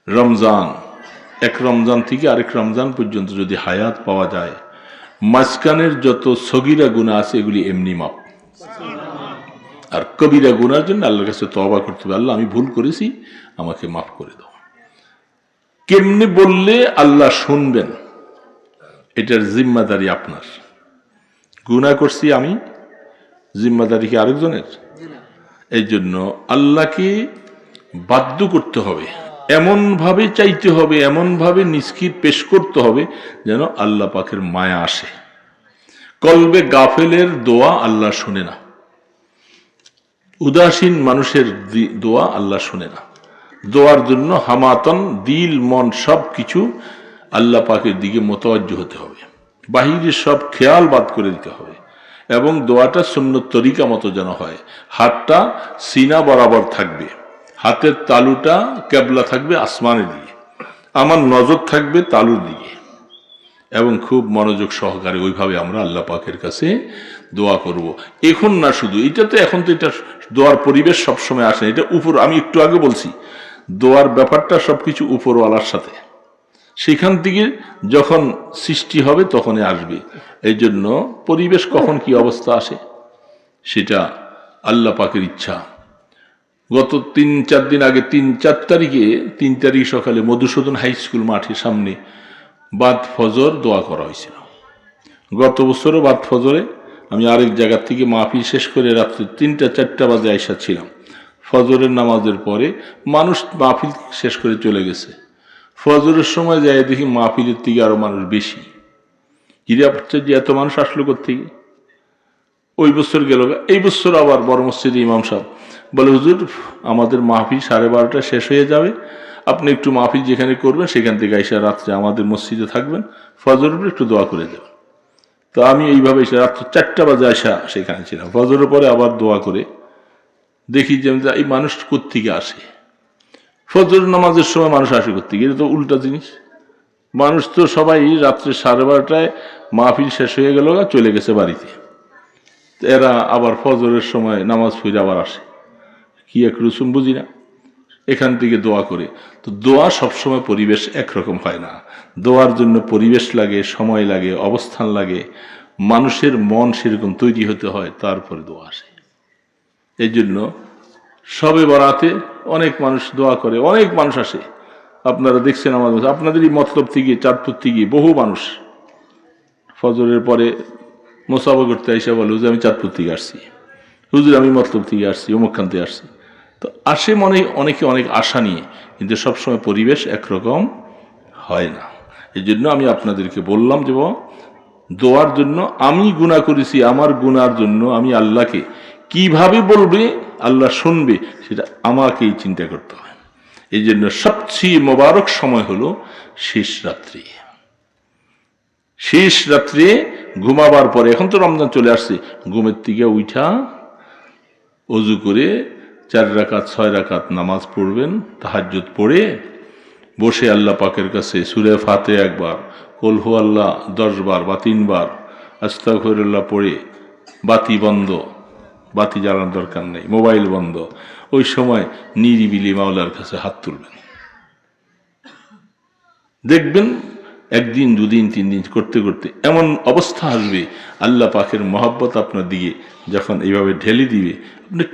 রমজান, এক রমজান থেকে আরেক রমজান পর্যন্ত যদি হায়াত পাওয়া যায়, মাঝখানের যত সগীরা গুনাহ আছে এগুলি এমনি মাপ, আর কবিরা গুনার জন্য আল্লাহর কাছে তওবা করতে হবে, আল্লাহ আমি ভুল করেছি, আমাকে মাফ করে দাও। কেমনে বললে আল্লাহ শুনবেন, এটার জিম্মাদারি আপনার। গুনাহ করছি আমি, জিম্মাদারি কি আরেকজনের? এই জন্য আল্লাহকে বাধ্য করতে হবে, এমন ভাবে চাইতে হবে, এমন ভাবে নিজকে পেশ করতে হবে যেন আল্লাহ পাকের মায়া আসে। কলবে গাফেলের দোয়া আল্লাহ শুনে না, উদাসীন মানুষের দোয়া আল্লাহ শুনে না। দোয়ার জন্য হামাতন দিল মন সব কিছু আল্লাহ পাকের দিকে মোতাওয়াজ্জহ হতে হবে, বাহিরের সব খেয়াল বাদ করে দিতে হবে, এবং দোয়াটা সুন্নত তরিকা মতো যেন হয়। হাতটা সিনা বরাবর থাকবে, হাতের তালুটা কেবলা থাকবে আসমানের দিকে, আমার নজর থাকবে তালুর দিকে, এবং খুব মনোযোগ সহকারে ওইভাবে আমরা আল্লাহ পাকের কাছে দোয়া করব। এখন না শুধু এটা তো, এখন তো এটা দোয়ার পরিবেশ সবসময় আসে, এটা উপর, আমি একটু আগে বলছি দোয়ার ব্যাপারটা সবকিছু উপরওয়ালার সাথে, সেখান থেকে যখন সৃষ্টি হবে তখনই আসবে। এই জন্য পরিবেশ কখন কি অবস্থা আসে সেটা আল্লাহ পাকের ইচ্ছা। গত 3-4 দিন আগে 3 তারিখ সকালে মধুসূদন হাই স্কুল মাঠের সামনে বাদ ফজর দোয়া করা হয়েছিল। গত বছরও বাদ ফজরে আমি আরেক জায়গা থেকে মাহফিল শেষ করে রাত্রে 3-4 বাজে আইসা ছিলাম। ফজরের নামাজের পরে মানুষ মাহফিল শেষ করে চলে গেছে, ফজরের সময় যাই দেখি মাহফিলের থেকে আরো মানুষ বেশি। কিরে যে এত মানুষ আসলো কোত্থেকে? ওই বছর গেল, এই বছর আবার বড় মসজিদে ইমাম সাহেব বলে, হুজুর আমাদের মাহফিল 12:30 শেষ হয়ে যাবে, আপনি একটু মাহফিল যেখানে করবেন সেখান থেকে আইসা রাত্রে আমাদের মসজিদে থাকবেন, ফজরের উপরে একটু দোয়া করে দেবেন। তো আমি এইভাবে রাত্রে 4 বাজে আইসা সেখানে ছিলাম। ফজরের পরে আবার দোয়া করে দেখি যে এই মানুষ কোত্থেকে আসে। ফজর নামাজের সময় মানুষ আসে কোত্থেকে? এটা তো উল্টা জিনিস। মানুষ তো সবাই রাত্রে 12:30 মাহফিল শেষ হয়ে গেল, চলে গেছে বাড়িতে, এরা আবার ফজরের সময় নামাজ পড়ে আবার আসে, কি এক রুসুম বুঝি না। এখান থেকে দোয়া করে, তো দোয়া সবসময় পরিবেশ একরকম হয় না, দোয়ার জন্য পরিবেশ লাগে, সময় লাগে, অবস্থান লাগে, মানুষের মন সেরকম তৈরি হতে হয়, তারপরে দোয়া আসে। এই জন্য সবে বরাতে অনেক মানুষ দোয়া করে, অনেক মানুষ আসে, আপনারা দেখছেন আমাদের আপনাদেরই মতলব থেকে, চাঁদপুর থেকে বহু মানুষ ফজরের পরে মোসাফা করতে এসে বলে, হুজুর আমি চাঁদপুর থেকে আসছি, হুজুর আমি মতলব থেকে আসছি, অমুকখান থেকে আসছি। তো আসে মনে অনেকে অনেক আশা নিয়ে, কিন্তু সবসময় পরিবেশ একরকম হয় না। এই জন্য আমি আপনাদেরকে বললাম যে দোয়ার জন্য আমি গুনাহ করেছি, আমার গুনার জন্য আমি আল্লাহকে কিভাবে বলবে আল্লাহ শুনবে সেটা আমাকেই চিন্তা করতে হয়। এই জন্য সবচেয়ে মোবারক সময় হলো শেষ রাত্রি। শেষ রাত্রে ঘুমাবার পরে, এখন তো রমজান চলে আসছে, ঘুমের থেকে উঠা ওযু করে 4 রাকাত 6 রাকাত নামাজ পড়বেন, তাহাজ্জুদ পড়ে বসে আল্লাহ পাকের কাছে সূরা ফাতিহা একবার, কুল হুয়াল্লাহ 10 বার বা 3 বার, আস্তাগফিরুল্লাহ পড়ে বাতি বন্ধ, বাতি জ্বালানোর দরকার নেই, মোবাইল বন্ধ, ওই সময় নিরিবিলি মাওলার কাছে হাত তুলবেন। দেখবেন 1 দিন 2 দিন 3 দিন করতে করতে এমন অবস্থা আসবে, আল্লাহ পাকের মহব্বত আপনার দিকে যখন এইভাবে ঢেলে দিবে, আপনি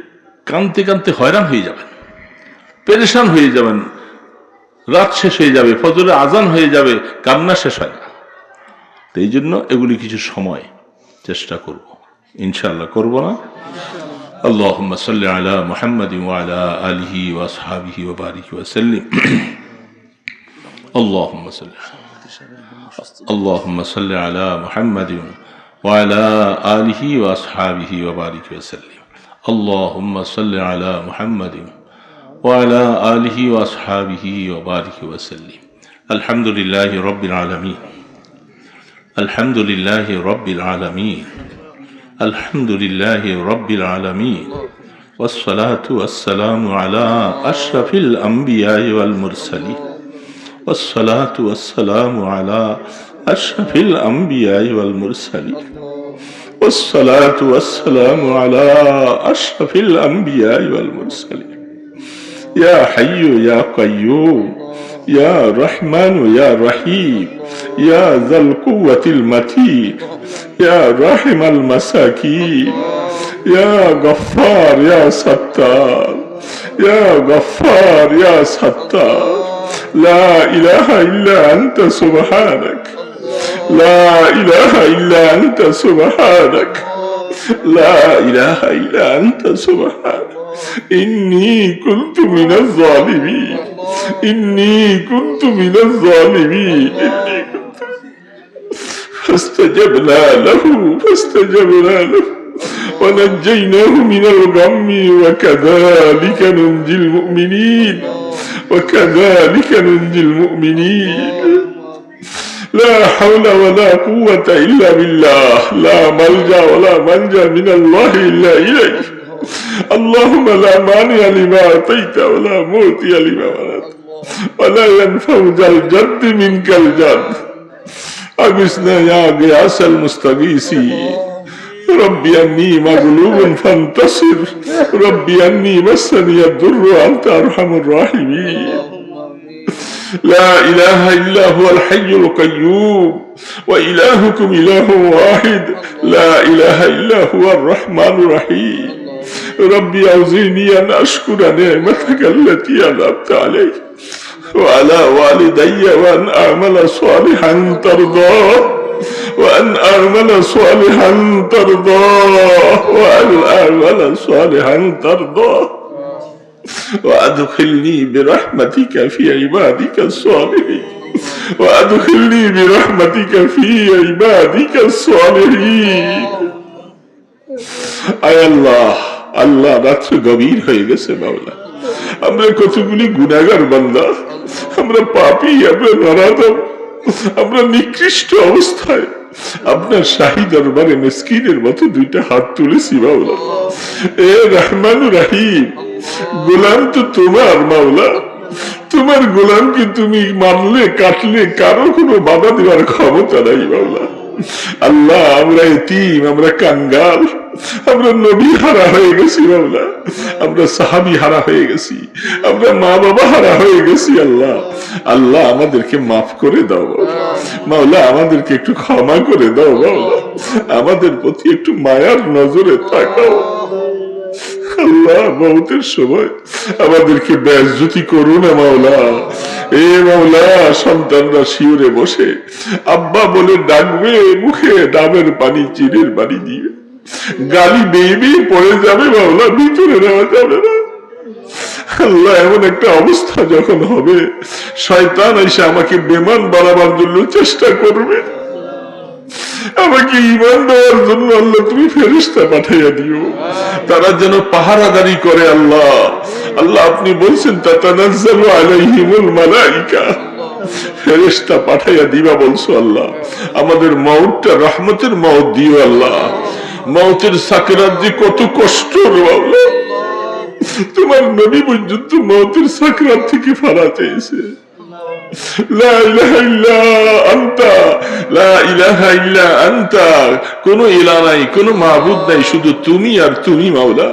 কাঁদতে কাঁদতে হয়রান হয়ে যাবেন, পেরেশান হয়ে যাবেন, রাত শেষ হয়ে যাবে, ফজরে আজান হয়ে যাবে, কান্না শেষ হয় না। তো এই জন্য এগুলি কিছু সময় চেষ্টা করব, ইনশাআল্লাহ করব না? আল্লাহুম্মা সাল্লি আলা মুহাম্মাদিন ওয়া আলা আলিহি ওয়া আসহাবিহি ওয়া বারিক ওয়া সাল্লিম। আল্লাহুম্মা সাল্লি আলা মুহাম্মাদিন ওয়া আলা আলিহি ওয়া আসহাবিহি ওয়া বারিক ওয়া সাল্লিম। আল্লাহুম্মা সাল্লি আলা মুহাম্মাদিন ওয়া আলা আলিহি ওয়া আসহাবিহি ওয়া বারিক ওয়া সাল্লিম। আলহামদুলিল্লাহি রাব্বিল আলামিন, আলহামদুলিল্লাহি রাব্বিল আলামিন, আলহামদুলিল্লাহি রাব্বিল আলামিন, ওয়াসসালাতু ওয়াসসালামু আলা আশরাফিল আমবিয়া ওয়াল মুরসালিন, ওয়াসসালাতু ওয়াসসালামু আলা أشرف الأنبياء والمرسلين والصلاة والسلام على أشرف الأنبياء والمرسلين يا حي يا قيوم يا رحمن يا رحيم يا ذا القوة المتين يا راحم المساكين يا غفار يا ستار يا غفار يا ستار لا إله إلا أنت سبحانك لا إله إلا أنت سبحانك لا إله إلا أنت سبحانك إني كنت من الظالمين إني كنت من الظالمين فاستجبنا له ونجيناه من الغم وكذلك ننجي المؤمنين وكذلك ننجي المؤمنين لا حول ولا قوة إلا بالله لا ملجأ ولا منجا من الله إلا إليك اللهم لا مانع لما أعطيت ولا معطي لما منعت ولا ينفع ذا الجد منك الجد أغثنا يا غياث المستغيثين ربي أني مغلوب فانتصر ربي أني مسني الضر وأنت أرحم الراحمين لا إله إلا هو الحي القيوم وإلهكم إله واحد لا إله إلا هو الرحمن الرحيم ربي أوزعني أن أشكر نعمتك التي أنعمت علي وعلى والدي وأن أعمل صالحا ترضاه وأن أعمل صالحا ترضاه وأن أعمل صالحا ترضاه وأدخلني برحمتك في عبادك الصالحين وأدخلني برحمتك في عبادك الصالحين আয় আল্লাহ আল্লাহ রাত্রে গভীর হয়ে গেছে মাওলা আমরা কতগুলি গুনাহগার বান্দা আমরা পাপী আমরা নরাধম আমরা নিকৃষ্ট অবস্থায় আপনার শাহী দরবারে মিসকিনের মতো দুইটা হাত তুলেছি মাওলা এ রহমান রহিম গোলাম তো তোমার মাওলা তোমার গোলামকে তুমি মারলে কাটলে কারো কোনো বাধা দেওয়ার ক্ষমতা নাই মাওলা আল্লাহ আমরা এতিম আমরা কাঙ্গাল আমরা নবী হারা হয়ে গেছি মাওলা আমরা সাহাবী হারা হয়ে গেছি আমরা মা বাবা হারা হয়ে গেছি আল্লাহ আল্লাহ আমাদেরকে মাফ করে দাও মাওলা আমাদেরকে একটু ক্ষমা করে দাও মাওলা আমাদের প্রতি একটু মায়ার নজরে তাকাও আল্লাহ মওতের সময় আমাদেরকে বেইজ্জতি করো না মাওলা এ মাওলা সন্তানরা শিউরে বসে আব্বা বলে ডাকবে মুখে ডাবের পানি চিড়ের পানি দিবে গালি বেবি পড়ে যাবে মাওলা ভিতরে নেওয়া যাবে না আল্লাহ এমন একটা অবস্থা যখন হবে শয়তান এসে আমাকে বেমান বানাবার জন্য চেষ্টা করবে আমাকে ঈমান দেওয়ার জন্য আল্লাহ তুমি ফেরেশতা পাঠাইয়া দিও তারা যেন পাহারাদারি করে আল্লাহ আল্লাহ আপনি বলছেন তাতানাজ্জালু আলাইহিমুল মালাইকা ফেরেশতা পাঠাইয়া দিবা বলছো আল্লাহ আমাদের মওতটা রহমতের মওত দিও আল্লাহ মওতের সাকরাত যে কত কষ্ট রে আল্লাহ তোমার নবী পর্যন্ত মওতের সাকরাত থেকে ফারা চেয়েছে লা ইলাহা ইল্লা আনতা লা ইলাহা ইল্লা আনতা কোনো ইলাহ নাই কোনো মাবুদ নাই শুধু তুমি আর তুমি মাওলা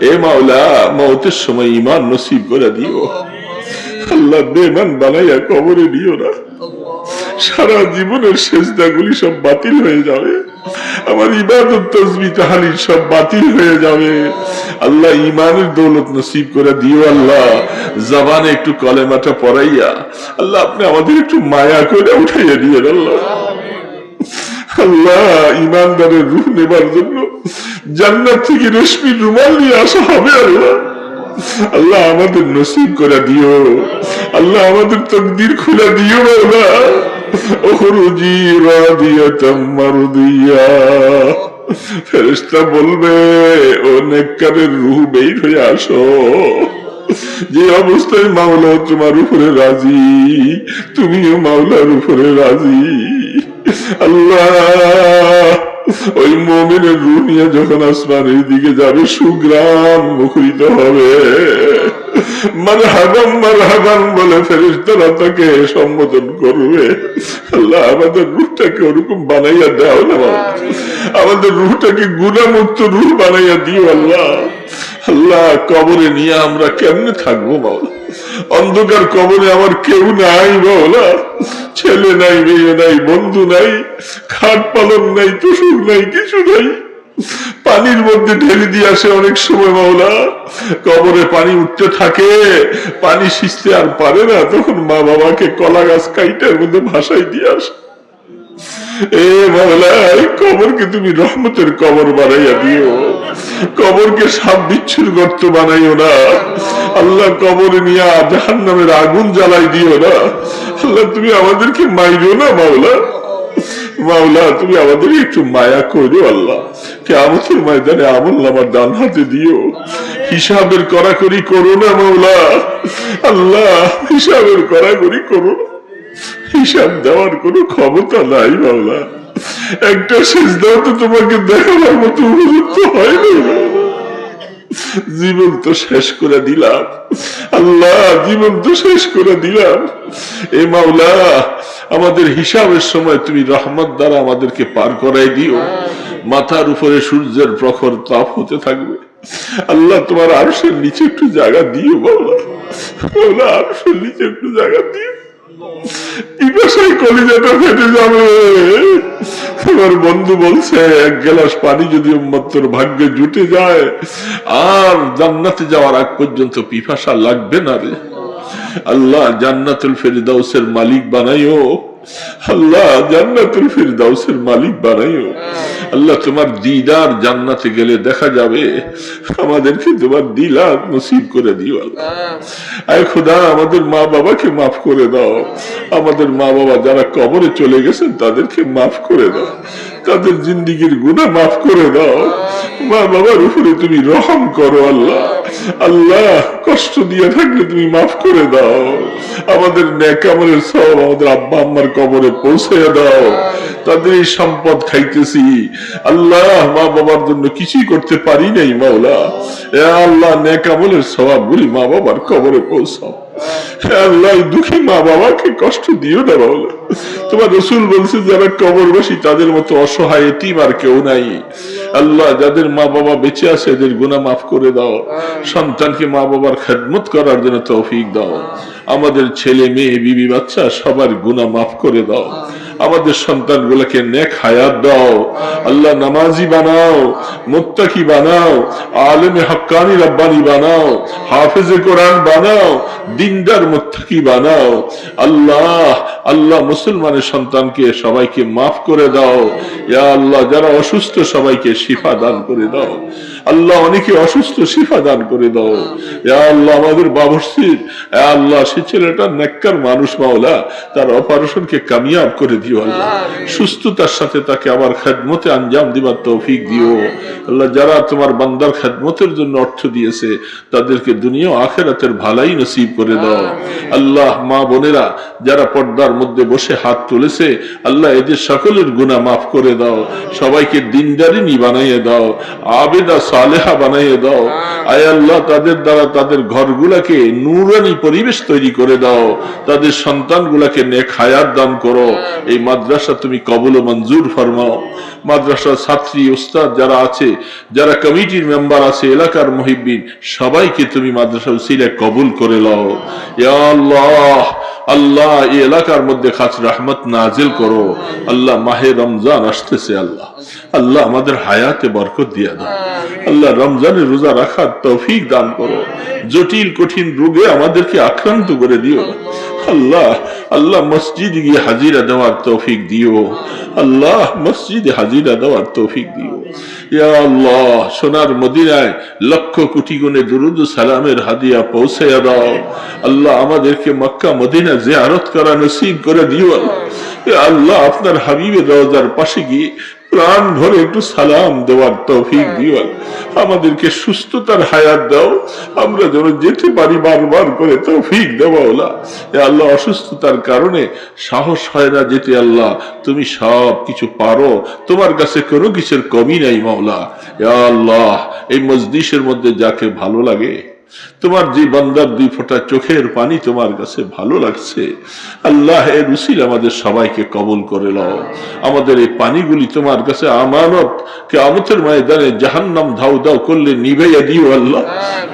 এ মাওলা মওতের সময় ঈমান নসিব করে দিও আল্লাহ বেঈমান বানাইয়া কবরে দিও না সারা জীবনের সেজদাগুলি সব বাতিল হয়ে যাবে আমার ইবাদত তাসবিহ তাহলিল সব বাতিল হয়ে যাবে আল্লাহ ঈমানের দৌলত নসিব করে দিও আল্লাহ জবানে একটু কলেমাটা পড়াইয়া আল্লাহ আপনি আমাদের একটু মায়া করে উঠাইয়া দিয়েন আল্লাহ আল্লাহ ঈমানদারের রূহ নেবার জন্য জান্নাত থেকে রেশমির রুমাল নিয়ে আসা হবে আল্লাহ আল্লাহ আমাদের নসিব করে দিও আল্লাহ আমাদের তাকদীর খুলে দিও মাওলা ওখরুজি রাদিয়াতাম মারদিয়া ফেরেশতা বলবে ও নেককারের রূহ বের হয়ে আসো যে অবস্থায় মাওলা তোমার উপরে রাজি তুমিও মাওলার উপরে রাজি আল্লাহ ওই মুমিনের রূহ নিয়ে যখন আসমানের দিকে যাবে সুগ্রাম মুখরিত হবে মারহাবান মারহাবান বলে ফেরেশতারা তাকে সম্বোধন করবে। আল্লাহ আমাদের রূহটাকে ওরকম বানাইয়া দাও না, আমাদের রূহটাকে গুনাহমুক্ত রূহ বানাইয়া দিও আল্লাহ। আল্লাহ কবরে নিয়ে আমরা কেমনে থাকবো মাওলা? অন্ধকার কবরে আমার কেউ নাই মাওলা, ছেলে নাই, মেয়ে নাই, বন্ধু নাই, খাট পালন নাই, তুষুক নাই, কিছু নাই। পানির মধ্যে ঢেলে দিয়ে আসে অনেক সময় মাওলা, কবরে পানি উঠতে থাকে, পানি সিঁচতে আর পারে না, তখন মা বাবাকে কলা গাছ কাইটার মধ্যে ভাসাই দিয়ে আসে। এ মাওলা, এই কবরকে তুমি রহমতের কবর বানাইয়া দিও, কবরকে সাপ বিচ্ছুর গর্ত বানাইও না আল্লাহ। কবরে নিয়ে জাহান্নামের আগুন জ্বালাই দিও না আল্লাহ। তুমি আমাদেরকে মাইরো না মাওলা, মাওলা তুমি আমাদের একটু মায়া করো আল্লাহ। কিয়ামতের ময়দানে আমলনামার ডান হাতে দিও, হিসাবের কড়াকড়ি করো না মাওলা। আল্লাহ হিসাবের কড়াকড়ি করো, হিসাব দেওয়ার কোনো ক্ষমতা নাই মাওলা। একটা সিজদাও তো তোমাকে দেখাবার মতো উপযুক্ত হয়নি। জীবন তো শেষ করে দিলাম আল্লাহ, জীবন তো শেষ করে দিলাম। এ মাওলা আমাদের হিসাবের সময় তুমি রহমত দ্বারা আমাদেরকে পার করাই দিও। মাথার উপরে সূর্যের প্রখর তাপ হতে থাকবে আল্লাহ, তোমার আরশের নিচে একটু জায়গা দিও মাওলা, মাওলা আরশের নিচে একটু জায়গা দিও। পিপাসায় কলিজাটা ফেটে যাবে। তোমার বন্ধু বলছে এক গ্লাস পানি যদি উম্মতের ভাগ্যে জুটে যায় আর জান্নাতে যাওয়ার আগ পর্যন্ত পিপাসা লাগবে না রে আল্লাহ। জান্নাতুল ফেরদাউসের মালিক বানাইও আল্লাহ, জান্নাতুল ফিরদাউসের মালিক বানাইও আল্লাহ। তোমার দিদার জান্নাতে গেলে দেখা যাবে, আমাদেরকে তোমার দিলাত নসিব করে দিও আল্লাহ। আয় খোদা আমাদের মা বাবাকে মাফ করে দাও, আমাদের মা বাবা যারা কবরে চলে গেছেন তাদেরকে মাফ করে দাও, তাদের জিন্দিগির গুনাহ মাফ করে দাও। মা বাবার উপরে তুমি রহম করো আল্লাহ। আল্লাহ কষ্ট দিয়ে থাকলে তুমি মাফ করে দাও, আমাদের নেক আমলের সওয়াব আমাদের আব্বা আম্মার কবরে পৌঁছে দাও। তাদের এই সম্পদ খাইতেছি আল্লাহ, মা বাবার জন্য কিছুই করতে পারি নাই মাওলা। এ আল্লাহ নেক আমলের সওয়াব গুলি মা বাবার কবরে পৌঁছাও আল্লাহ। দুঃখী মা বাবাকে কষ্ট দিও না মাওলা। তোমার রাসূল বলছে যারা কবরবাসী তাদের মতো অসহায় এতিম আর কেউ নাই আল্লাহ। যাদের মা বাবা বেঁচে আছে এদের গুনাহ মাফ করে দাও, সন্তানকে মা বাবার খেদমত করার জন্য তৌফিক দাও। আমাদের ছেলে মেয়ে বিবি বাচ্চা সবার গুনাহ মাফ করে দাও, আমাদের সন্তানগুলোকে নেক হায়াত দাও আল্লাহ। নামাজি বানাও, মুত্তাকি বানাও, আলেমে হক্কানি রব্বানি বানাও, হাফেজে কোরআন বানাও, দিনদার মুত্তাকি বানাও আল্লাহ। আল্লাহ মুসলমানের সন্তানকে সবাইকে মাফ করে দাও ইয়া আল্লাহ। যারা অসুস্থ সবাইকে শিফা দান করে দাও আল্লাহ, অনেকে অসুস্থ শিফা দান করে দাও ইয়া আল্লাহ। আমাদের বাবরসির ইয়া আল্লাহ, সে ছেলেটা নেককার মানুষ মাওলা, তার অপারেশনকে কামিয়াব করে দিও আল্লাহ। সুস্থতার সাথে তাকে আবার খেদমতে আঞ্জাম দিবার তৌফিক দিও আল্লাহ। যারা তোমার বান্দার খেদমতের জন্য অর্থ দিয়েছে তাদেরকে দুনিয়া ও আখিরাতের ভালাই নসিব করে দাও আল্লাহ। মা বোনেরা যারা পর্দার মধ্যে বসে হাত তুলেছে আল্লাহ, এদের সকলের গুনাহ মাফ করে দাও, সবাইকে দিনদারিনী বানাইয়ে দাও, আবেদা সালেহা বানাইয়ে দাও আয় আল্লাহ। তাদের দ্বারা তাদের ঘরগুলাকে নূরানি পরিবেশ তৈরি করে দাও, তাদের সন্তানগুলাকে নেক হায়াত দান করো। এই মাদ্রাসা তুমি কবুল ও মঞ্জুর ফরমাও। মাদ্রাসার ছাত্রী উস্তাদ যারা আছে, যারা কমিটির মেম্বার আছে, এলাকার মুহিব্বিন সবাইকে তুমি মাদ্রাসা উসিলায় কবুল করে লও ইয়া আল্লাহ। আল্লাহ এই এলাকার মধ্যে খাস রহমত নাজিল করো আল্লাহ। মাহে রমজান আসতেছে আল্লাহ, আল্লাহ আমাদের হায়াতে বরকত দিয়া দাও আল্লাহ। রমজানের রোজা রাখার তৌফিক দান করো, জটিল কঠিন রোগে আমাদেরকে আক্রান্ত করে দিও আল্লাহ। আল্লাহ মসজিদে গিয়ে হাজিরা দেওয়ার তৌফিক দিও আল্লাহ, মসজিদে হাজিরা দেওয়ার তৌফিক দিও ইয়া আল্লাহ। সোনার মদিনায় লক্ষ কোটি গুণে দুরুদ সালামের হাদিয়া পৌঁছে দাও আল্লাহ। আমাদেরকে মক্কা মদিনা জিয়ারত করা নসিব করে দিও আল্লাহ। আপনার হাবিবের রওজার পাশে গিয়ে প্রাণ ভরে একটু সালাম দেওয়ার তৌফিক দিও। আমাদেরকে সুস্থতার হায়াত দাও, আমরা যেন যেতে পারি বারবার করে তৌফিক দেওয়া আল্লাহ। অসুস্থতার কারণে সাহস হয় না যেতে আল্লাহ, তুমি সব কিছু পারো, তোমার কাছে কোনো কিছুর কমি নাই মাওলা ইয়া আল্লাহ। এই মজলিসের মধ্যে যাকে ভালো লাগে তোমার যে বান্দার 2 ফোঁটা চোখের পানি তোমার কাছে ভালো লাগছে, আল্লাহ এর উসিলা আমাদের সবাইকে কবুল করে নাও। আমাদের এই পানিগুলি তোমার কাছে আমানত, কিয়ামতের ময়দানে জাহান্নাম ধাউ ধাউ করলে নিভাইয়া দিও আল্লাহ।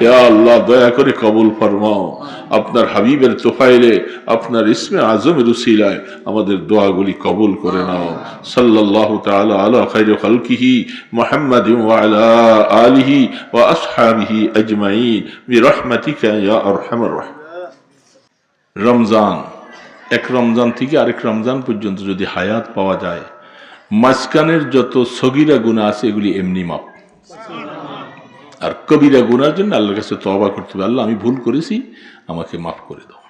ইয়া আল্লাহ দয়া করে কবুল ফরমাও। আপনার হাবিবের তোফাইলে, আপনার ইসমে আজমের উসিলায় আমাদের দোয়াগুলি কবুল করে নাও। সাল্লাল্লাহু তাআলা আলা খায়রি খালকিহি মুহাম্মাদিন ওয়া আলা আলিহি ওয়া আসহাবিহি আজমাইন বিরহমাতিকা ইয়া আরহামার রাহিম। রমজান, এক রমজান থেকে আরেক রমজান পর্যন্ত যদি হায়াত পাওয়া যায়, মাঝখানের যত সগীরা গুনাহ আছে এগুলি এমনি মাপ, আর কবিরা গুনার জন্য আল্লাহর কাছে তওবা করতে হবে, আল্লাহ আমি ভুল করেছি, আমাকে মাফ করে দাও।